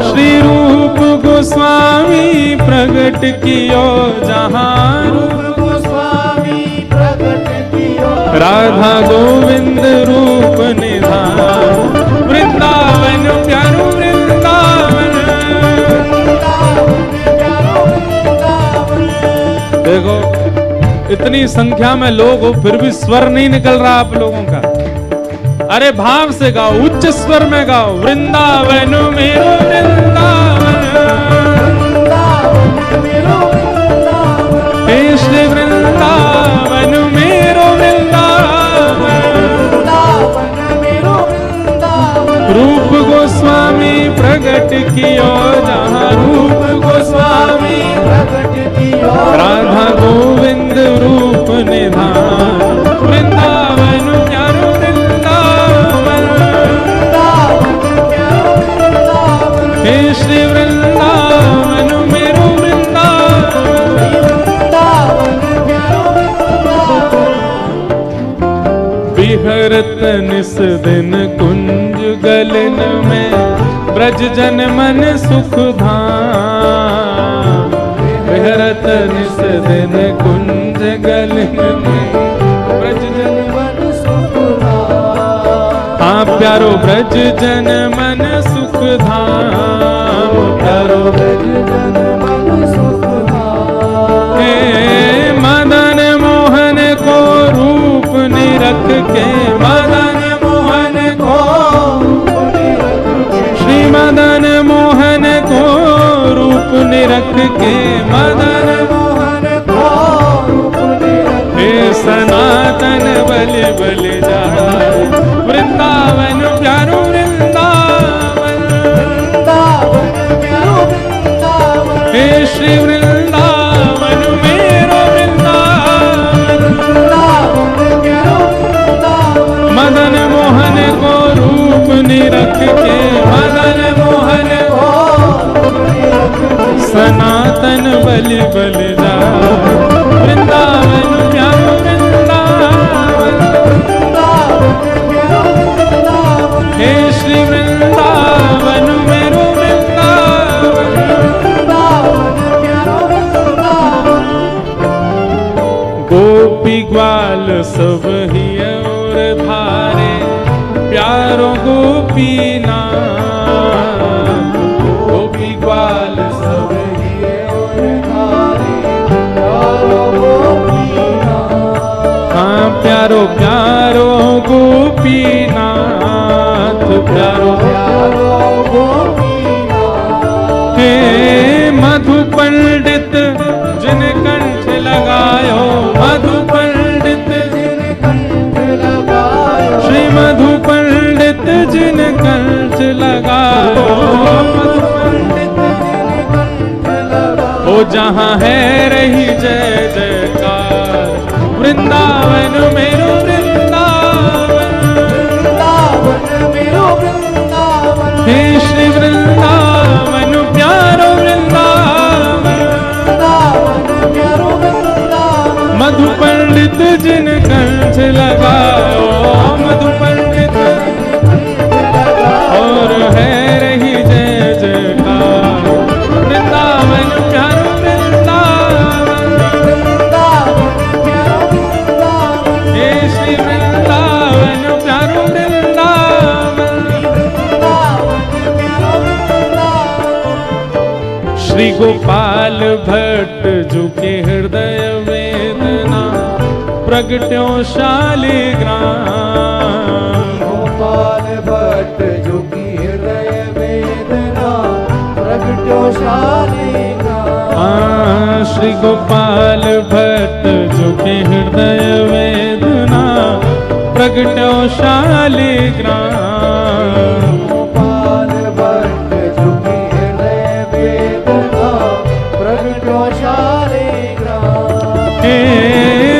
श्री रूप गोस्वामी प्रगट कियो जहाँ, रूप गोस्वामी प्रगट कियो राधा गोविंद रूप निधान, वृंदावन प्यारो वृंदावन। देखो इतनी संख्या में लोग हो, फिर भी स्वर नहीं निकल रहा आप लोगों का। अरे भाव से गाओ, उच्च स्वर में गाओ, वृंदावन मेरो वृंदावन, हे श्री वृंदावन मेरो वृंदावन। रूप गोस्वामी प्रगट कियो जहाँ, रूप गोस्वामी प्रगट कियो राधा गोविंद रूप निधान, वृंदावन प्यारो वृंदावन, हे श्री वृंदावन मेरो विहरत निस दिन कुंज गलन में, ब्रज जन मन सुख धाम। विहरत निस दिन कुंज गलन में, ब्रज जन मन सुख धाम। हाँ प्यारो ब्रज जन मन सुख धाम, प्यारो ब्रज जन मन सुख धाम। हे मदन मोहन को रूप निरख के, मदन मोहन को श्री मदन मोहन को रूप निरख के, मदन मोहन को रूप निरख हे सनातन बलि बलि जाए, वृंदावन प्यारो वृंदावन, प्यारो वृंदावन। हे श्री वृंदावन मेरो वृंदावन। मदन मोहन को रूप निरख के, मदन मोहन को सनातन बलि बलि जाए, वृंदावन प्यारो वृंदावन, हे श्री वृंदावन मेरो वृंदावन। गोपी ग्वाल सब ही और धारे, प्यारो गोपी नाम, गोपी ग्वाल सब ही और धारे, प्यारो गोपी नाथ। हाँ प्यारो प्यारो गोपीनाथ, प्यारो प्यारो गोपी नाथ। हे मधु पंडित जिन कंठ लगायो, मधु पंडित जिन कंठ लगायो, श्री मधु पंडित जिन कंठ लगायो, मधु पंडित जिन कंठ लगायो। ओ जहाँ है रही जय जयकार, वृंदावन मेरो वृंदावन, वृंदावन मेरो वृंदावन। हे श्री वृंदावन प्यारो वृंदावन। वृंदावन प्यारो वृंदावन। मधु पंडित जिन कंठ लगाओ, मधु पंडित और है रही जय जयकार, श्री गोपाल भट्ट झुके हृदय वेदना प्रगट्यो शालिग्राम। गोपाल भट्ट झुकी हृदय वेदना प्रगट्यो शालिग्राम। श्री गोपाल भट्ट झुके हृदय वेदना प्रगट्यो शालिग्राम। गोपाल भट्ट झुकी हृदय वेदना प्रगट्यो शालिग्राम। हे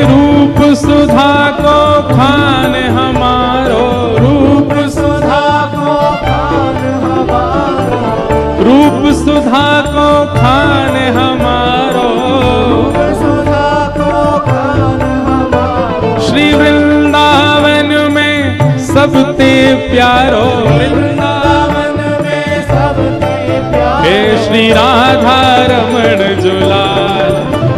रूप सुधा को खान हमारो, रूप सुधा को खान हमारा, रूप सुधा को खान हमारो, सुधा को खान हमारा। श्री वृंदावन में सबते प्यारो, वृंदावन में सबके प्यारे। हे श्री राधा रमण जुलाल,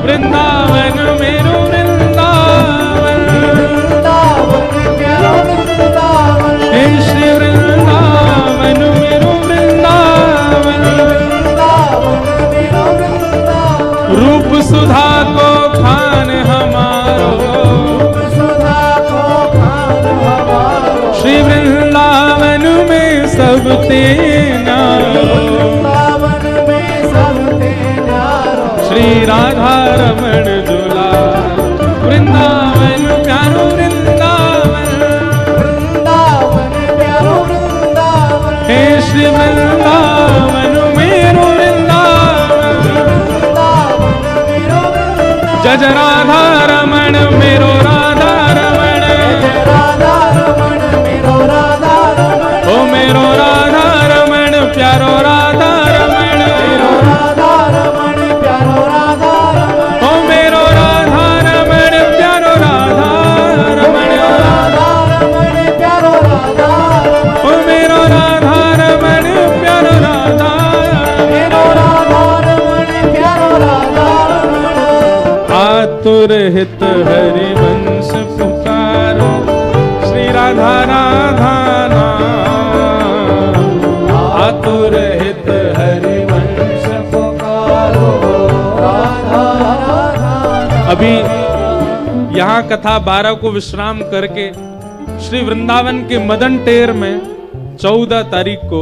वृंदावन मेरो वृंदावन, वृंदावन प्यारो वृंदावन। हे श्री वृंदावन मेरो वृंदावन। वृंदावन मेरो वृंदावन। रूप सुधा को खान हमारो, सुधा को खान हमारा। श्री वृंदावन में सब तेना, वृंदावन में सबके न्यारो। श्री राधा रमण जुलाल, वृंदावन प्यारो वृंदावन। वृंदावन प्यारो वृंदावन। हे श्री वृंदावन मेरो वृंदावन। वृंदावन मेरो वृंदावन। जज राधा रमण मेरो राधा रमण, राधा रमण मेरो राधा रमण। ओ मेरो राधा रमण प्यारो राधा रमण, राधा रमण प्यारो राधा रमण। ओ मेरो राधा रमण प्यारो राधा रमण, राधा रमण प्यारो राधा रमण। ओ मेरो राधा रमण प्यारो राधा मेरो राधा रमण प्यारो राधा रमण। आतुर हित हरि वंश पुकारो, श्री राधा राधा नाम। आतुर हित हरि वंश पुकारो राधा राधा। अभी यहाँ कथा 12 को विश्राम करके श्री वृंदावन के मदन टेर में 14 तारीख को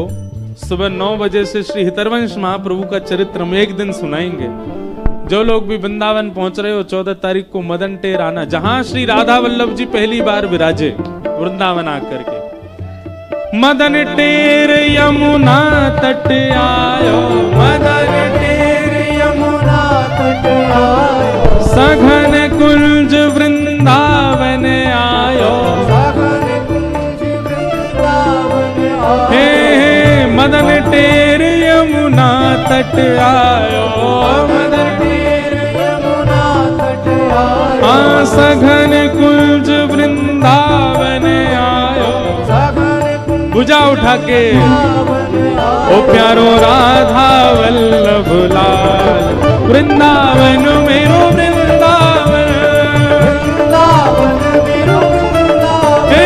सुबह 9 बजे से श्री हितरवंश महाप्रभु का चरित्र हम एक दिन सुनाएंगे। जो लोग भी वृंदावन पहुंच रहे हो 14 तारीख को मदन टेर आना, जहां श्री राधा वल्लभ जी पहली बार विराजे वृंदावन आकर के। मदन टेर यमुना तट आयो, मदन टेर यमुना तट आयो। सघन कुंज वृंदावन आयो। सघन कुंज वृंदावन आयो। हे मदन टेर यमुना तट आयो, मदन टेर यमुना तट आयो। सघन कुंज वृंदावन आयो। सघन कुंज भुजा उठा के वृंदावन आयो। ओ प्यारो राधा वल्लभ लाल, वृंदावन मेरो वृंदावन। वृंदावन मेरो वृंदावन। हे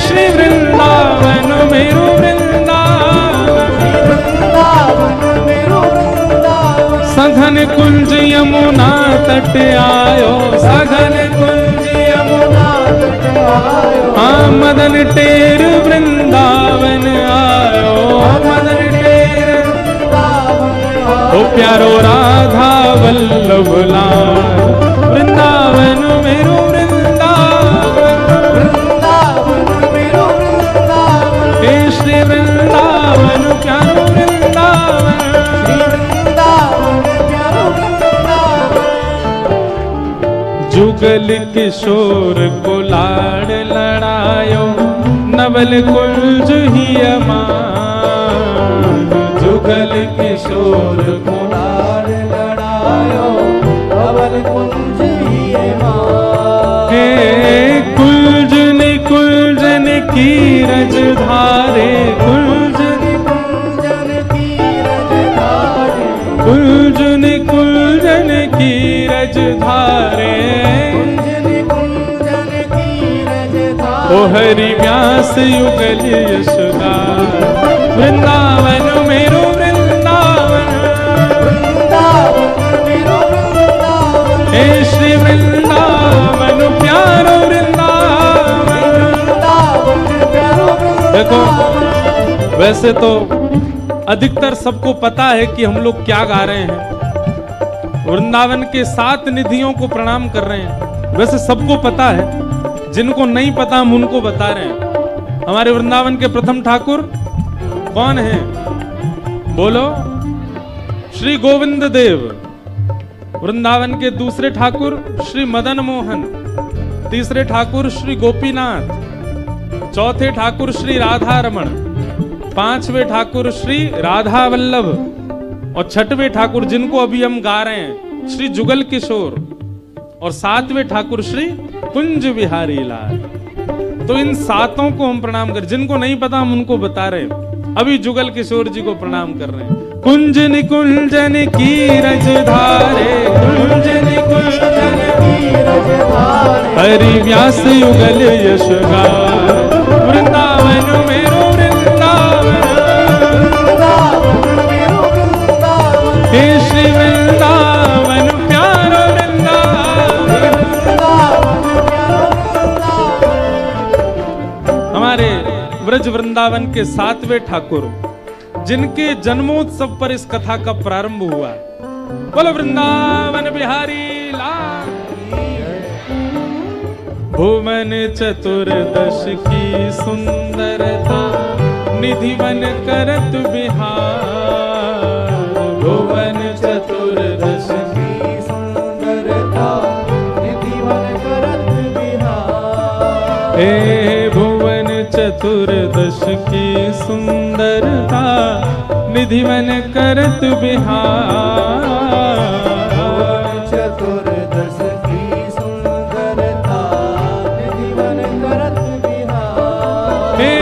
श्री वृंदावन मेरो वृंदावन। वृंदावन मेरो वृंदावन। सघन कुंज यमुना तट आयो, सघन कुंज यमुना तट आयो। मदन टेर वृंदावन आयो, मदन टेर वृंदावन आयो। ओ प्यारो राधा वल्लभ लाल, वृंदावन मेरो वृंदावन। वृंदावन मेरो वृंदावन। हे श्री वृंदावन प्यारो वृंदावन। श्री वृंदावन प्यारो वृंदावन। जुगल किशोर को लाड़ लड़ायो, नवल कुंज ही अमान। जुगल किशोर को लाड़ लड़ायो। नवल कुंज ही मान। हे कुंजन कुंजन की रज धारे, कुंजन कुंजन की रज धारे। कुंजन कुंजन की रज धारे। कुंजन कुंजन की रज धारे। ओ हरि व्यास युगल यशोदा, वृंदावन मेरो वृंदावन। वृंदावन देखो वैसे तो अधिकतर सबको पता है कि हम लोग क्या गा रहे हैं, वृंदावन के 7 निधियों को प्रणाम कर रहे हैं। वैसे सबको पता है, जिनको नहीं पता हम उनको बता रहे हैं। हमारे वृंदावन के प्रथम ठाकुर कौन है? बोलो, श्री गोविंद देव। वृंदावन के दूसरे ठाकुर श्री मदन मोहन, तीसरे ठाकुर श्री गोपीनाथ, चौथे ठाकुर श्री राधा रमण, पांचवें ठाकुर श्री राधा वल्लभ और छठवें ठाकुर जिनको अभी हम गा रहे हैं श्री जुगल किशोर और 7वें ठाकुर श्री कुंज बिहारी लाल। तो इन 7 को हम प्रणाम कर, जिनको नहीं पता हम उनको बता रहे हैं। अभी जुगल किशोर जी को प्रणाम कर रहे हैं। कुंज निकुंजन की रजधारे, कुंज निकुंजन की रजधारे, हरि व्यास युगल यश गाए, वृंदावन मेरो वृंदावन, हे श्री वृंदावन प्यारो वृंदावन। हमारे ब्रज वृंदावन के 7वें ठाकुर जिनके जन्मोत्सव पर इस कथा का प्रारंभ हुआ, बोलो वृंदावन बिहारी लाल। भुवन चतुर्दश की सुंदरता, निधिवन करत बिहार, भुवन चतुर्दश की सुंदरता, निधिवन करत बिहार। हे भुवन चतुर्दश की सुंदरता, निधिवन करत बिहार, चतुर्दश की सुंदरता, निधिवन करत बिहार। हे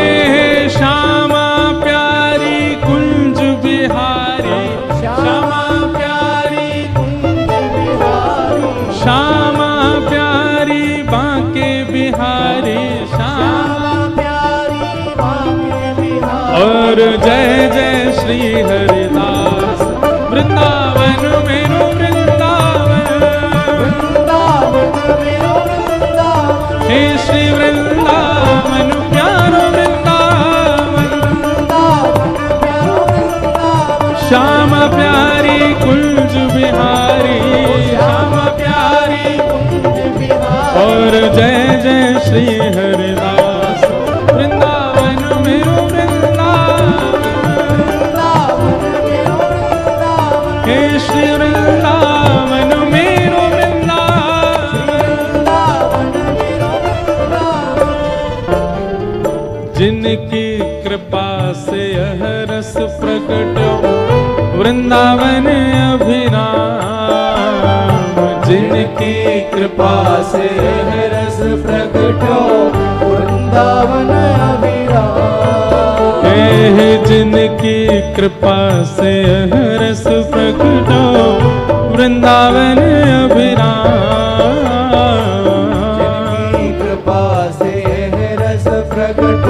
श्यामा प्यारी कुंज बिहारी, श्यामा प्यारी कुंज बिहारी, श्यामा प्यारी बांके बिहारी, श्यामा प्यारी बांके बिहारी। और जय जय श्री हरिदास, वृंदावन मेरो वृंदावन, वृंदावन मेरो वृंदावन, हे श्री वृंदावन प्यारो वृंदावन, वृंदावन प्यारो वृंदावन, श्यामा प्यारी कुंज बिहारी, श्यामा प्यारी कुंज बिहारी। और जय जय श्री हरिदास, वृंदावन मेरो वृंदावन, वृंदावन मेरो वृंदावन, हे श्री वृंदावन मेरो वृंदावन, वृंदावन मेरो वृंदावन। जिनकी कृपा से यह रस प्रकट वृंदावन अभिराम, जिनकी कृपा से यह रस प्रकट वृंदावन अभिराम। हे जिनकी कृपा से यह रस प्रकट वृंदावन अभिराम, जिनकी कृपा से यह रस प्रकट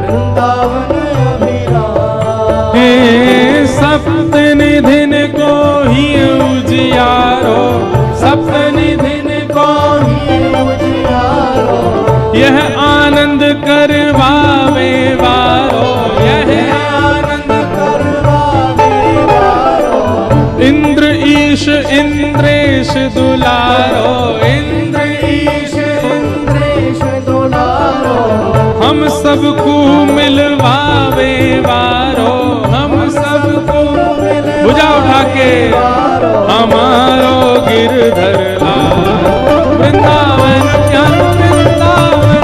वृंदावन अभिराम। हे सप्त निधिन को ही उजियारो, सप्त निधिन को ही उजियारो, यह आनंद करवावे वारो, यह आनंद करवावे वारो। इंद्र ईश इंद्रेश दुलारो, इंद्र ईश इंद्रेश दुलारो, हम सबको मिलवावे वारो, हम सबको भुजा उठा के हमारो गिरधर लाल, वृंदावन प्यारो वृंदावन,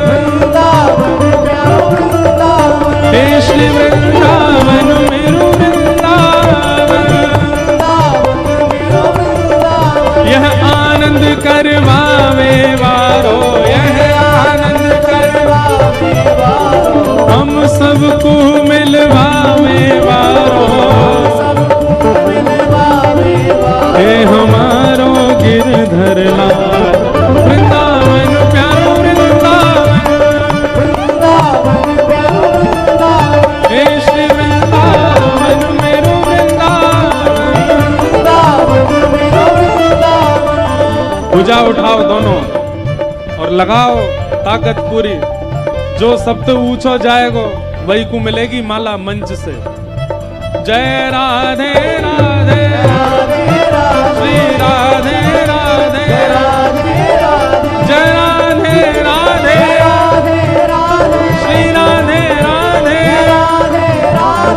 वृंदावन प्यारो वृंदावन, हे श्री वृंदावन मेरो वृंदावन, वृंदावन मेरो वृंदावन। यह आनंद करवावे वारो, यह आनंद करवावे वारो, हम सबको मिलवावे वारो, सबको मिलवावे वारो, हे हमारो गिरधर लाल, वृंदावन प्यारो वृंदावन, वृंदावन प्यारो वृंदावन, हे श्री वृंदावन मेरो वृंदावन, वृंदावन मेरो वृंदावन। भुजा उठाओ दोनों और लगाओ ताकत पूरी। जो सबसे ऊंचो जाएगो वही को मिलेगी माला मंच से। जय राधे राधे श्री राधे राधे जय राधे राधे श्री राधे राधे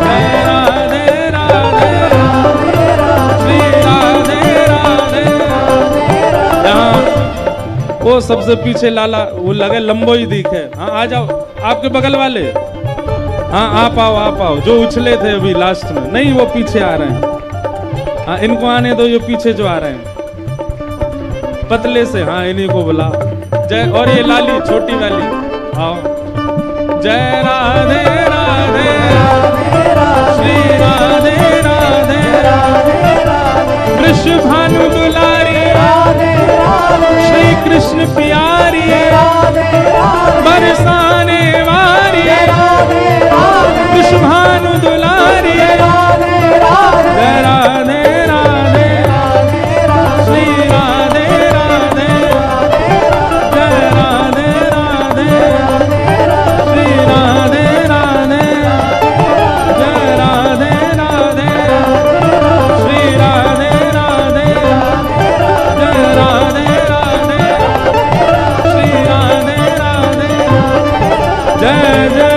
जय राधे राधे श्री राधे राधे। यहाँ वो सबसे पीछे लाला वो लगे लंबो ही दिखे। हाँ आ जाओ आपके बगल वाले। हाँ आप आओ जो उछले थे अभी लास्ट में। नहीं वो पीछे आ रहे हैं। हाँ इनको आने दो, ये पीछे जो आ रहे हैं पतले से। हाँ इन्हीं को बुला। जय और ये लाली छोटी वाली आओ। जय राधे राधे श्री राधे राधे कृष्ण भानु दुलारी श्री कृष्ण प्यारी बरसाने वारी कृष्ण भानु दुलारी जय राधे राधे श्री राधे राधे जय राधे राधे श्री राधे राधे जय राधे राधे श्री राधे राधे जय राधे राधे श्री राधे राधे जय जय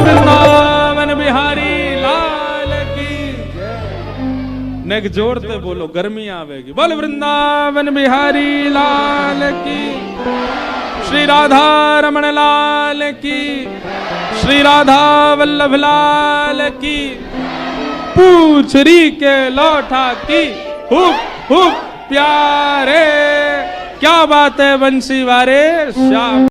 वृंदावन बिहारी लाल की। नेक जोड़ते बोलो गर्मी आवेगी। बोल वृंदावन बिहारी लाल की। श्री राधा रमण लाल की। श्री राधा वल्लभ लाल की। पूछरी के लौठा की हुप हुप प्यारे। क्या बात है बंसी वारे श्याम।